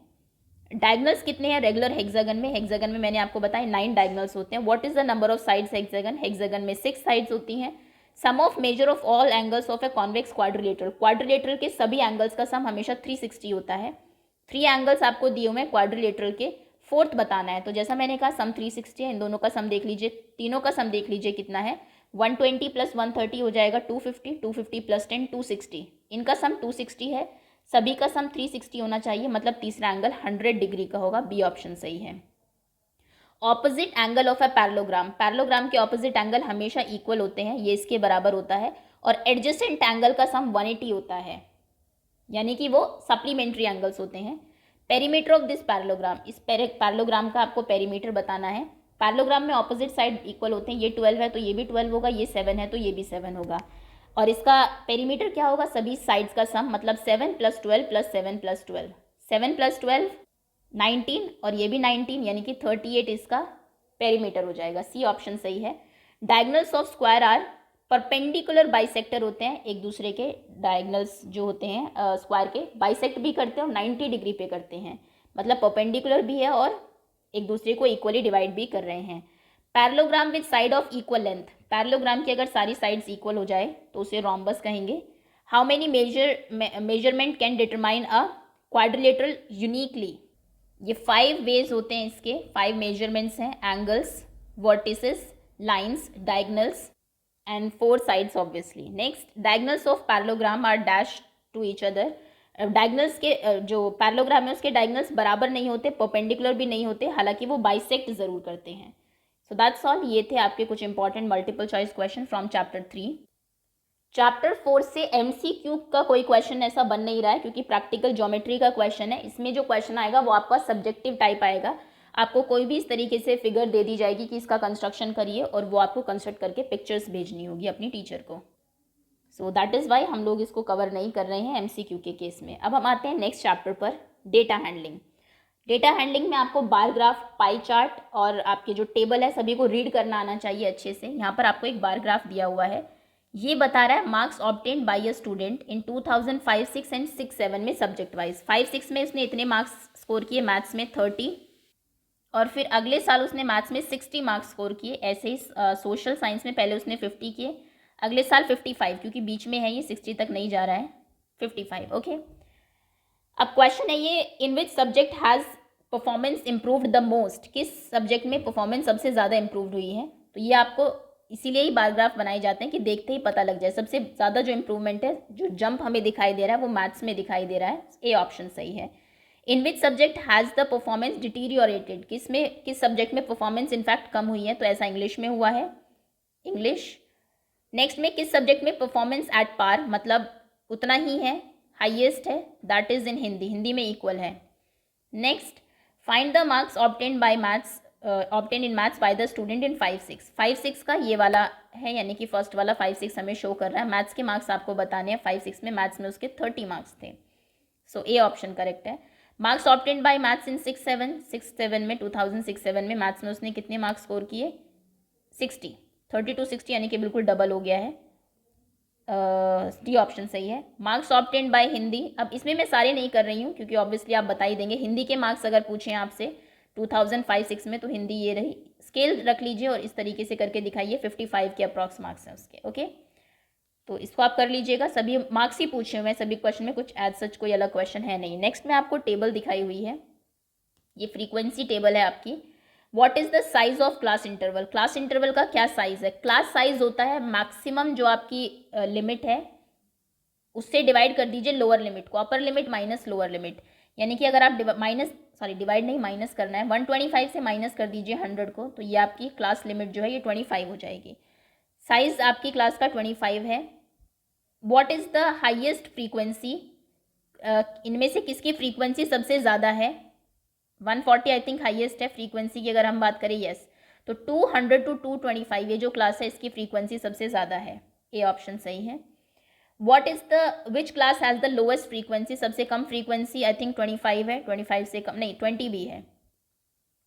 Speaker 1: डायगोनल्स कितने हैं रेगुलर हेक्सागन में, हेक्सागन में मैंने आपको बताया 9 डायगोनल्स होते हैं। What is the number of sides hexagon, hexagon में 6 साइड्स होती हैं। Sum of measure of all angles of a convex quadrilateral, quadrilateral के सभी एंगल्स का सम हमेशा 360 होता है। 3 एंगल्स आपको दिए हुए हैं क्वाड्रिलेटरल के, फोर्थ बताना है। तो जैसा मैंने कहा सम 360 है, इन दोनों का सम देख लीजिए, तीनों का सम देख लीजिए कितना है, 120 + 130 हो जाएगा 250, 250 + 10 260, इनका सम 260 है। सभी का सम 360 होना चाहिए, मतलब तीसरा एंगल 100 डिग्री का होगा, बी ऑप्शन सही है। Opposite angle of a parallelogram, parallelogram के ऑपोजिट एंगल हमेशा इक्वल होते हैं, ये इसके बराबर होता है। और एडजेसेंट एंगल का सम 180 होता है, यानी कि वो सप्लीमेंट्री एंगल्स होते हैं। पेरीमीटर ऑफ दिस पैरेललोग्राम, इस पैरेललोग्राम का आपको पेरीमीटर बताना है। पैरेललोग्राम में ऑपोजिट साइड इक्वल होते हैं, ये 12 है तो ये भी 12 होगा, ये 7 है तो ये भी 7 होगा। और इसका पेरीमीटर क्या होगा, सभी साइड्स का सम, मतलब 7 + 12 + 7 + 12, 7 + 12 19 और ये भी 19, यानी कि 38 इसका पेरीमीटर हो जाएगा, सी ऑप्शन सही है। Diagonals of square are perpendicular bisector होते हैं, एक दूसरे के डायगोनल्स जो होते हैं स्क्वायर के बाइसेक्ट भी करते हैं और 90 डिग्री पे करते हैं, मतलब परपेंडिकुलर भी है और एक दूसरे को इक्वली डिवाइड भी कर रहे हैं। Parallelogram with side of equal length, parallelogram की अगर सारी साइड्स इक्वल हो जाए तो उसे रोम्बस कहेंगे। How many measurement can determine a quadrilateral uniquely, ये 5 वेज होते हैं इसके, 5 मेजरमेंट्स हैं, angles, vertices, lines, diagonals and 4 sides obviously. Next, diagonals of parallelogram are dash to each other, diagonals के जो पैरेललोग्राम है उसके डायगोनल्स बराबर नहीं होते, परपेंडिकुलर भी नहीं होते, हालांकि वो बाइसेक्ट जरूर करते हैं। सो दैट्स ऑल, ये थे आपके कुछ important multiple choice question from chapter 3। Chapter 4 से MCQ का कोई क्वेश्चन ऐसा बन नहीं रहा है क्योंकि प्रैक्टिकल ज्योमेट्री का क्वेश्चन है। इसमें जो क्वेश्चन आएगा वो आपका सब्जेक्टिव टाइप आएगा, आपको कोई भी इस तरीके से फिगर दे दी जाएगी कि इसका कंस्ट्रक्शन करिए और वो आपको कंस्ट्रक्ट करके पिक्चर्स भेजनी होगी अपनी टीचर को। सो दैट इज़ वाई हम लोग इसको कवर नहीं कर रहे हैं MCQ के केस में। अब हम आते हैं नेक्स्ट चैप्टर पर, डेटा हैंडलिंग। डेटा हैंडलिंग में आपको बार ग्राफ, पाई चार्ट और आपके जो टेबल है सभी को रीड करना आना चाहिए अच्छे से। यहाँ पर आपको एक बार ग्राफ दिया हुआ है, ये बता रहा है marks obtained by a student in 2005, 6 and 6, 7 में सब्जेक्ट वाइज। 5, 6 में उसने इतने मार्क्स स्कोर किए, मैथ्स में 30, और फिर अगले साल उसने मैथ्स में 60 मार्क्स स्कोर किए। ऐसे ही सोशल साइंस में पहले उसने 50 किए, अगले साल 55, क्योंकि बीच में है ये, 60 तक नहीं जा रहा है, 55। ओके, अब क्वेश्चन है ये, in which subject has performance improved the most, किस सब्जेक्ट में परफॉर्मेंस सबसे ज़्यादा इम्प्रूव्ड हुई है। तो ये आपको इसीलिए ही बार ग्राफ बनाए जाते हैं कि देखते ही पता लग जाए। सबसे ज़्यादा जो इम्प्रूवमेंट है, जो जंप हमें दिखाई दे रहा है, वो मैथ्स में दिखाई दे रहा है। ए ऑप्शन सही है। In which subject has the performance deteriorated, किस सब्जेक्ट में परफॉर्मेंस इनफैक्ट कम हुई है, तो ऐसा इंग्लिश में हुआ है, इंग्लिश। नेक्स्ट में किस सब्जेक्ट में परफॉर्मेंस एट पार, मतलब उतना ही है, हाईएस्ट है, that is in Hindi, Hindi में इक्वल है। Next, find the marks obtain bye maths, obtain in maths by the student in 5-6। 5-6 का ये वाला है, यानी कि फर्स्ट वाला 5-6 हमें शो कर रहा है। मैथ्स के मार्क्स आपको बताने हैं। 5-6 में, मैथ्स में उसके 30 मार्क्स थे, सो ए ऑप्शन करेक्ट है। मार्क्स ऑब्टेन बाय मैथ्स इन 6-7 में, 2006-7 में मैथ्स में उसने कितने मार्क्स स्कोर किए, 60, 30 to 60, यानी कि बिल्कुल डबल हो गया है। डी ऑप्शन सही है। मार्क्स ऑब्टेन बाय हिंदी, अब इसमें मैं सारे नहीं कर रही हूँ क्योंकि ऑब्वियसली आप बता ही देंगे। हिंदी के मार्क्स अगर पूछें आपसे 2005-6 में, तो हिंदी ये रही। स्केल रख लीजिए और इस तरीके से करके दिखाइए। 55 के अप्रॉक्स मार्क्स हैं उसके। ओके, तो इसको आप कर लीजिएगा। सभी मार्क्स ही पूछे हुए हैं सभी क्वेश्चन में, कुछ एज सच कोई अलग क्वेश्चन है नहीं। नेक्स्ट में आपको टेबल दिखाई हुई है, ये फ्रीक्वेंसी टेबल है आपकी। What is the size of class interval, class interval का क्या साइज है। क्लास साइज होता है मैक्सिमम जो आपकी लिमिट है उससे डिवाइड कर दीजिए लोअर लिमिट को, upper limit minus lower limit. यानी कि अगर आप डिवाइड नहीं, माइनस करना है। 125 से माइनस कर दीजिए 100 को, तो ये आपकी क्लास लिमिट जो है ये 25 हो जाएगी। साइज आपकी क्लास का 25 है। What is the highest frequency, इनमें से किसकी फ्रीक्वेंसी सबसे ज़्यादा है। 140 आई थिंक हाईएस्ट है फ्रीक्वेंसी की, अगर हम बात करें। येस, तो 200 to 225 ये जो क्लास है इसकी फ्रीक्वेंसी सबसे ज़्यादा है। ए ऑप्शन सही है। What is the which class has the lowest frequency, सबसे कम फ्रीक्वेंसी आई थिंक 25 है। 25 से कम नहीं, 20 भी है,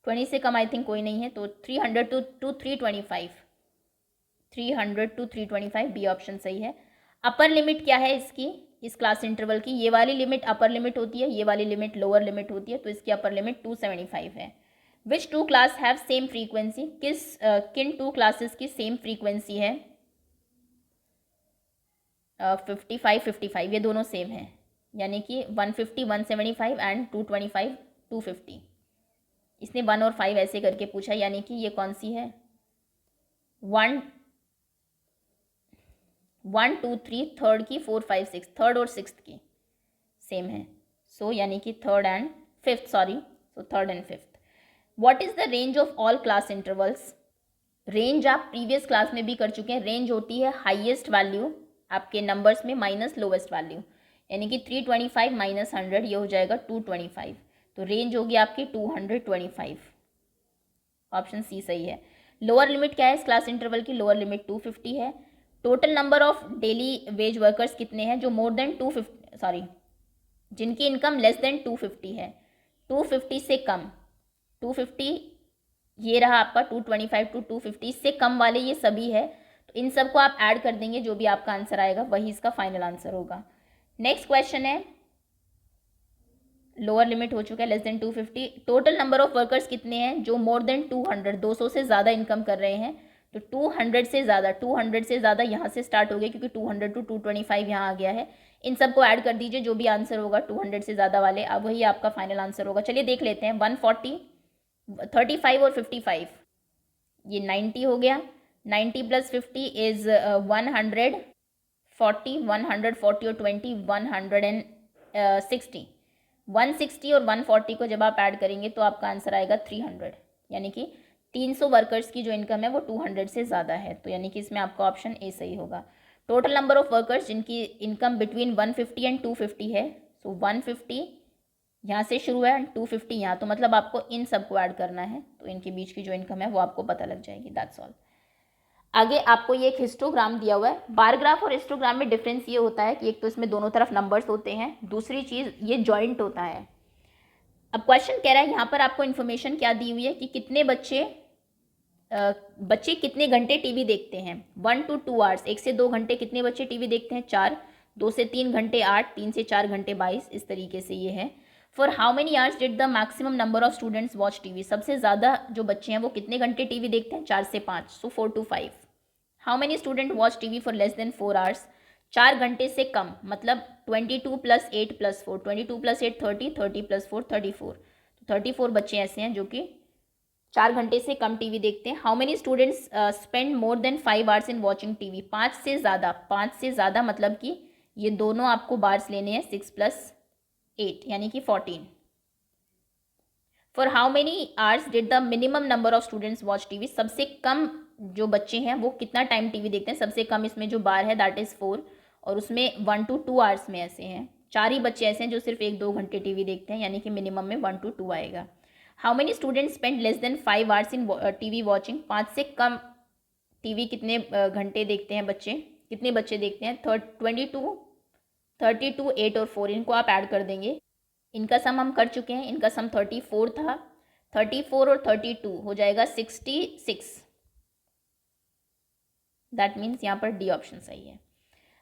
Speaker 1: 20 से कम आई थिंक कोई नहीं है। तो 300 to 325, 300 to 325 बी ऑप्शन सही है। अपर लिमिट क्या है इसकी, इस क्लास इंटरवल की, ये वाली लिमिट अपर लिमिट होती है, ये वाली लिमिट लोअर लिमिट होती है, तो इसकी अपर लिमिट 275 है। Which two class have same frequency, किन टू क्लासेस की सेम फ्रीक्वेंसी है। 55-55 ये दोनों सेम है, यानी कि 150 175 एंड 225 250। इसने 1 और 5 ऐसे करके पूछा, यानी कि ये कौन सी है, 1 2 3 थर्ड की, 4 5 6 थर्ड और सिक्स्थ की सेम है। सो यानी कि third and fifth, third and fifth. What is the range of all class intervals, range आप प्रीवियस क्लास में भी कर चुके हैं। रेंज होती है हाईएस्ट वैल्यू आपके नंबर्स में माइनस लोवेस्ट वैल्यू, यानी कि 325 माइनस 100 ये हो जाएगा 225, तो रेंज होगी आपकी 225। ऑप्शन सी सही है। लोअर लिमिट क्या है इस क्लास इंटरवल की, लोअर लिमिट 250 है। Total number of daily veg workers कितने हैं, जो मोर देन 250 जिनकी इनकम लेस देन 250 है, 250 से कम, 250 ये रहा आपका 225 to 250, इससे कम वाले ये सभी है। तो इन सबको आप ऐड कर देंगे, जो भी आपका आंसर आएगा वही इसका फाइनल आंसर होगा। नेक्स्ट क्वेश्चन है, लोअर लिमिट हो चुका है less than 250। Total number of workers कितने हैं जो मोर देन 200 से ज़्यादा इनकम कर रहे हैं। तो 200 से ज़्यादा यहाँ से स्टार्ट हो गया, क्योंकि 200 to 225 यहाँ आ गया है। इन सबको ऐड कर दीजिए, जो भी आंसर होगा 200 से ज़्यादा वाले, अब वही आपका फाइनल आंसर होगा। चलिए देख लेते हैं। 140, 35 और 55, ये 90 हो गया। 90 + 50 इज़ 140, 140 और 20 160, 160 और 140 को जब आप ऐड करेंगे तो आपका आंसर आएगा 300, यानी कि 300 वर्कर्स की जो इनकम है वो 200 से ज़्यादा है। तो यानी कि इसमें आपका ऑप्शन ए सही होगा। टोटल नंबर ऑफ वर्कर्स जिनकी इनकम बिटवीन 150 एंड 250 है, सो 150 यहाँ से शुरू है एंड 250 यहाँ, तो मतलब आपको इन सबको ऐड करना है, तो इनके बीच की जो इनकम है वो आपको पता लग जाएगी। That's all. आगे आपको ये एक हिस्टोग्राम दिया हुआ है। बार ग्राफ और हिस्टोग्राम में डिफरेंस ये होता है कि एक तो इसमें दोनों तरफ नंबर्स होते हैं, दूसरी चीज़ ये जॉइंट होता है। अब क्वेश्चन कह रहा है यहाँ पर आपको इन्फॉर्मेशन क्या दी हुई है कि कितने बच्चे कितने घंटे टीवी देखते हैं। 1 to 2 आवर्स, 1 से 2 घंटे कितने बच्चे टीवी देखते हैं, 4, 2 से 3 घंटे 8, 3 से 4 घंटे 22, इस तरीके से ये है। For how many hours did the maximum number of students watch TV, सबसे ज़्यादा जो बच्चे हैं वो कितने घंटे टीवी देखते हैं, 4 से 5, सो 4 to 5। How many student watch TV for less than 4 hours, 4 घंटे से कम, मतलब 22 + 8 + 4, 22 + 8 30, 30 + 4 34, तो 34 बच्चे ऐसे हैं जो कि 4 घंटे से कम टीवी देखते हैं. How many students spend more than 5 hours in watching TV, 5 से ज़्यादा, 5 से ज़्यादा मतलब कि ये दोनों आपको बार्स लेने हैं, 6 + 8 यानी कि 14. For how many hours did the minimum number of students watch TV, सबसे कम जो बच्चे हैं वो कितना टाइम टीवी देखते हैं, सबसे कम इसमें जो बार है दैट इज़ 4, और उसमें 1 to 2 आवर्स में ऐसे हैं, 4 ही बच्चे ऐसे हैं जो सिर्फ 1-2 घंटे टीवी देखते हैं, यानी कि मिनिमम में 1 to 2 आएगा. How many students spend less than 5 hours in TV watching, 5 से कम टीवी कितने घंटे देखते हैं बच्चे, कितने बच्चे देखते हैं, 22, 32, 8 और 4, इनको आप ऐड कर देंगे. इनका सम हम कर चुके हैं, इनका सम 34 था, 34 और 32 हो जाएगा 66. दैट मीन्स यहाँ पर डी ऑप्शन सही है.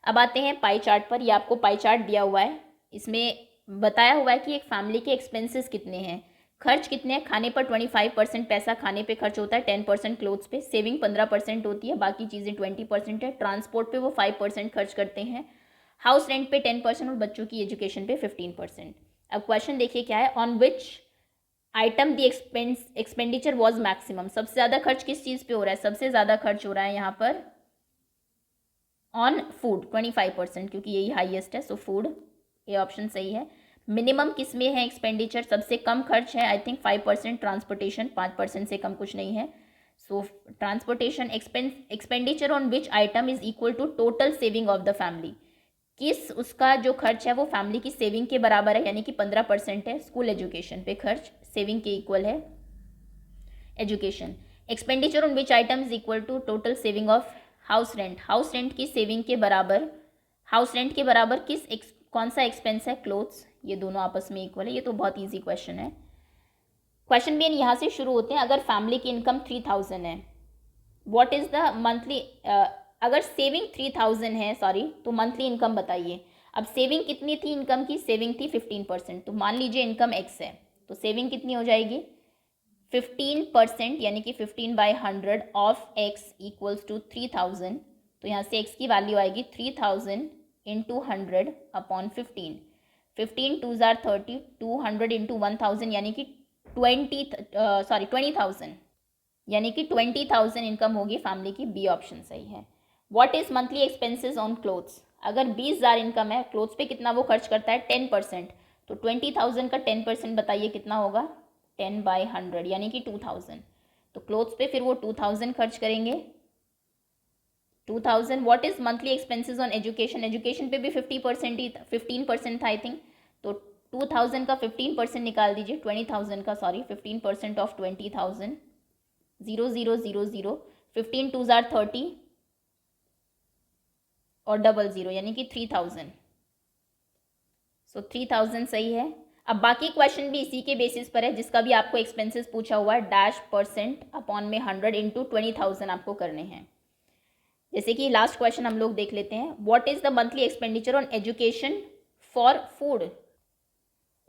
Speaker 1: अब आते हैं पाई चार्ट पर. ये आपको पाई चार्ट दिया हुआ है, इसमें बताया हुआ है कि एक फैमिली के एक्सपेंसेस कितने हैं, खर्च कितने हैं. खाने पर 25% पैसा खाने पे खर्च होता है, 10% क्लोथ्स पे, सेविंग 15% होती है, बाकी चीज़ें 20% है, ट्रांसपोर्ट पे वो 5% खर्च करते हैं, हाउस रेंट पे 10% और बच्चों की एजुकेशन पे 15%. अब क्वेश्चन देखिए क्या है. On which item the expenditure was maximum, सबसे ज़्यादा खर्च किस चीज़ पे हो रहा है, सबसे ज़्यादा खर्च हो रहा है यहाँ पर ऑन फूड 25%, क्योंकि यही हाईएस्ट है, सो फूड, ये ऑप्शन सही है. मिनिमम किस में है एक्सपेंडिचर, सबसे कम खर्च है आई थिंक 5%, ट्रांसपोर्टेशन 5% से कम कुछ नहीं है, so transportation. Expenditure on which item is equal to total saving of the family, किस उसका जो खर्च है वो फैमिली की सेविंग के बराबर है, यानी कि 15% है. स्कूल एजुकेशन पे खर्च सेविंग के इक्वल है education. Expenditure on which item is equal to total saving of house rent, house rent की सेविंग के बराबर, हाउस रेंट के बराबर कौन सा एक्सपेंस है, क्लोथ्स. ये दोनों आपस में इक्वल है. ये तो बहुत ईजी क्वेश्चन है. क्वेश्चन भी यहाँ से शुरू होते हैं. अगर फैमिली की इनकम 3000 है, व्हाट इज द मंथली, अगर सेविंग 3000 है सॉरी, तो मंथली इनकम बताइए. अब सेविंग कितनी थी, इनकम की सेविंग थी 15%, तो मान लीजिए इनकम x है, तो सेविंग कितनी हो जाएगी 15%, यानी कि 15/100 ऑफ x इक्वल्स टू 3000. तो यहाँ से x की वैल्यू आएगी 3000 into 100 upon 15. 15 2s are 30, 200 into 1000 यानी कि 20,000, यानी कि 20,000 इनकम होगी फैमिली की. बी ऑप्शन सही है. What is monthly expenses on clothes, अगर 20,000 इनकम है, क्लोथ्स पे कितना वो खर्च करता है 10%, तो 20,000 का 10% बताइए कितना होगा 10/100 यानी कि 2000. तो क्लोथ्स पे फिर वो 2000 खर्च करेंगे. 2000. What is monthly expenses on education, education पे भी 15% था आई थिंक, तो 2000 का 15% निकाल दीजिए, 20,000 का सॉरी 15% ऑफ 20,000, 0 0 0 0, 15 2s are 30 और 00 यानी कि 3000. सो 3000 सही है. अब बाकी क्वेश्चन भी इसी के बेसिस पर है, जिसका भी आपको एक्सपेंसेस पूछा हुआ है, %% अपॉन में 100 इंटू 20,000 आपको करने हैं. जैसे कि लास्ट क्वेश्चन हम लोग देख लेते हैं. What is the monthly expenditure on education for food.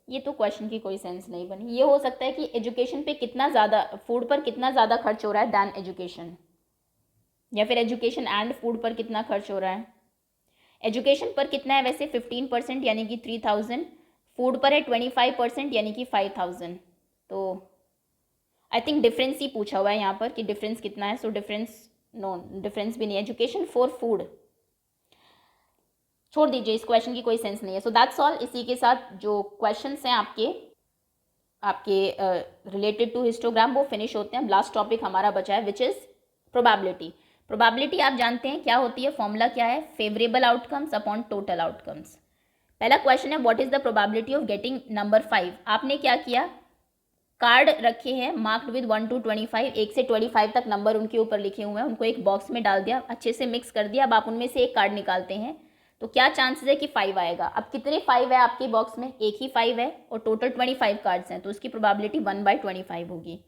Speaker 1: ये तो क्वेश्चन की कोई सेंस नहीं बनी. ये हो सकता है कि एजुकेशन पे कितना ज़्यादा, फूड पर कितना ज़्यादा खर्च हो रहा है दैन एजुकेशन, या फिर एजुकेशन एंड फूड पर कितना खर्च हो रहा है. एजुकेशन पर कितना है वैसे 15% यानी कि 3000, फूड पर है 25% यानी कि 5000. तो आई थिंक डिफरेंस ही पूछा हुआ है यहाँ पर कि डिफरेंस कितना है. सो डिफरेंस, नो डिफरेंस भी नहीं है. एजुकेशन फॉर फूड छोड़ दीजिए, इस क्वेश्चन की कोई सेंस नहीं है. So that's all. इसी के साथ जो क्वेश्चंस हैं आपके रिलेटेड टू हिस्टोग्राम वो फिनिश होते हैं. लास्ट टॉपिक हमारा बचा है विच इज़ प्रोबेबिलिटी. प्रोबेबिलिटी आप जानते हैं क्या होती है, फॉर्मूला क्या है, favourable outcomes upon total outcomes. पहला क्वेश्चन है what is the probability of getting number 5. आपने क्या किया, कार्ड रखे हैं मार्क्ड विद 1 to 25, 1 से 25 तक नंबर उनके ऊपर लिखे हुए हैं, उनको एक बॉक्स में डाल दिया, अच्छे से मिक्स कर दिया. अब आप उनमें से एक कार्ड निकालते हैं, तो क्या चांसेस है कि 5 आएगा. अब कितने 5 है आपके बॉक्स में, एक ही 5 है और टोटल 25 कार्ड्स हैं, तो उसकी प्रोबेबिलिटी 1/25 होगी.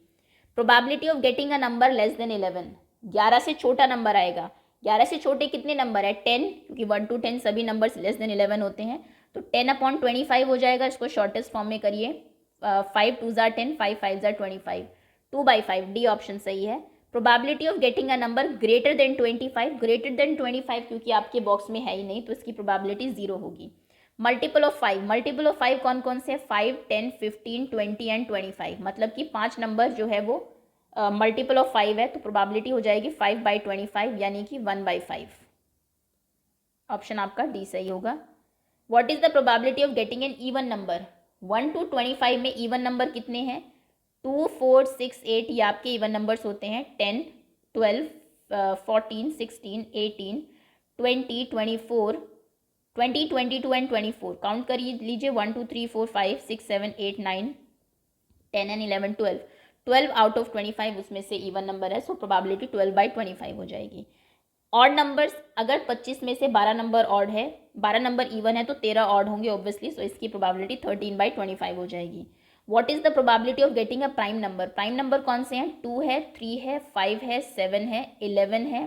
Speaker 1: Probability of getting a number less than 11, 11 से छोटा नंबर आएगा. 11 से छोटे कितने नंबर है 10, क्योंकि 1 to 10 सभी नंबर्स लेस देन 11 होते हैं, तो 10/25 हो जाएगा. इसको शॉर्टेस्ट फॉर्म में करिए, 5 2s are 10, 5 5s are 25, 2/5. D option सही है. Probability of getting a number greater than 25, greater than 25 क्योंकि आपके बॉक्स में है ही नहीं तो इसकी प्रोबेबिलिटी 0 होगी। मल्टीपल ऑफ 5, मल्टीपल ऑफ 5 कौन कौन से 5, 10, 15, 20 एंड 25, मतलब कि 5 नंबर जो है वो मल्टीपल ऑफ 5 है तो प्रोबेबिलिटी हो जाएगी 5/25 यानी कि 1/5। ऑप्शन आपका डी सही होगा। What is the probability of getting an even number? 1 to 25 में इवन नंबर कितने हैं? 2, 4, 6, 8 ये आपके इवन नंबर्स होते हैं। 10, 12, 14, 16, 18, 20, 24, 20, 22 एंड 24 काउंट कर लीजिए। 1, 2, 3, 4, 5, 6, 7, 8, 9, 10 एंड 11, 12, 12 आउट ऑफ 25 उसमें से इवन नंबर है, सो प्रोबेबिलिटी 12/25 हो जाएगी। ऑड नंबर्स, अगर 25 में से 12 नंबर ऑड है, 12 नंबर इवन है तो 13 ऑड होंगे ऑब्वियसली, सो इसकी प्रोबेबिलिटी 13/25 हो जाएगी। What is the probability of getting a prime number? Prime number कौन से हैं? 2 है, 3 है, 5 है, 7 है, 11 है,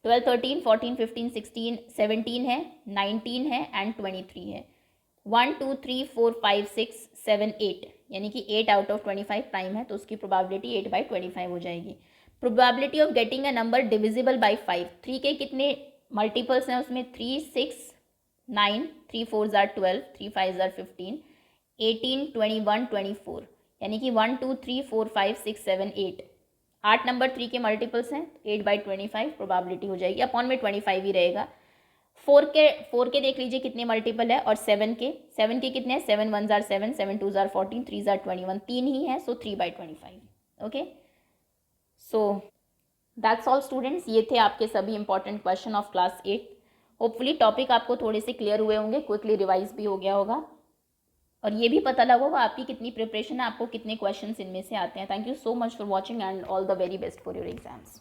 Speaker 1: 12, 13, 14, 15, 16, 17 है, 19 है एंड 23 है। 1, 2, 3, 4, 5, 6, 7, 8 यानी कि 8 आउट ऑफ 25 प्राइम है तो उसकी प्रोबेबिलिटी 8/25 हो जाएगी। Probability of getting a number divisible by 5, 3 के कितने मल्टीपल्स हैं उसमें? 3, 6, 9, 3 4s are 12, 3 5s are 15, 18, 21, 24 यानी कि 1, 2, 3, 4, 5, 6, 7, 8 8 नंबर 3 के मल्टीपल्स हैं, 8/25 प्रोबेबिलिटी हो जाएगी। अपॉन में 25 ही रहेगा। 4 के देख लीजिए कितने मल्टीपल है और 7 के कितने हैं? 7 1s are 7, 7 2s are 14, 3s are 21, 3 ही है, सो 3/25। Okay, so that's all students, ये थे आपके सभी important question of class 8। Hopefully topic आपको थोड़े से क्लियर हुए होंगे, क्विकली रिवाइज भी हो गया होगा और ये भी पता लगा होगा आपकी कितनी प्रिपरेशन है, आपको कितने क्वेश्चंस इनमें से आते हैं। Thank you so much for watching and all the very best for your exams.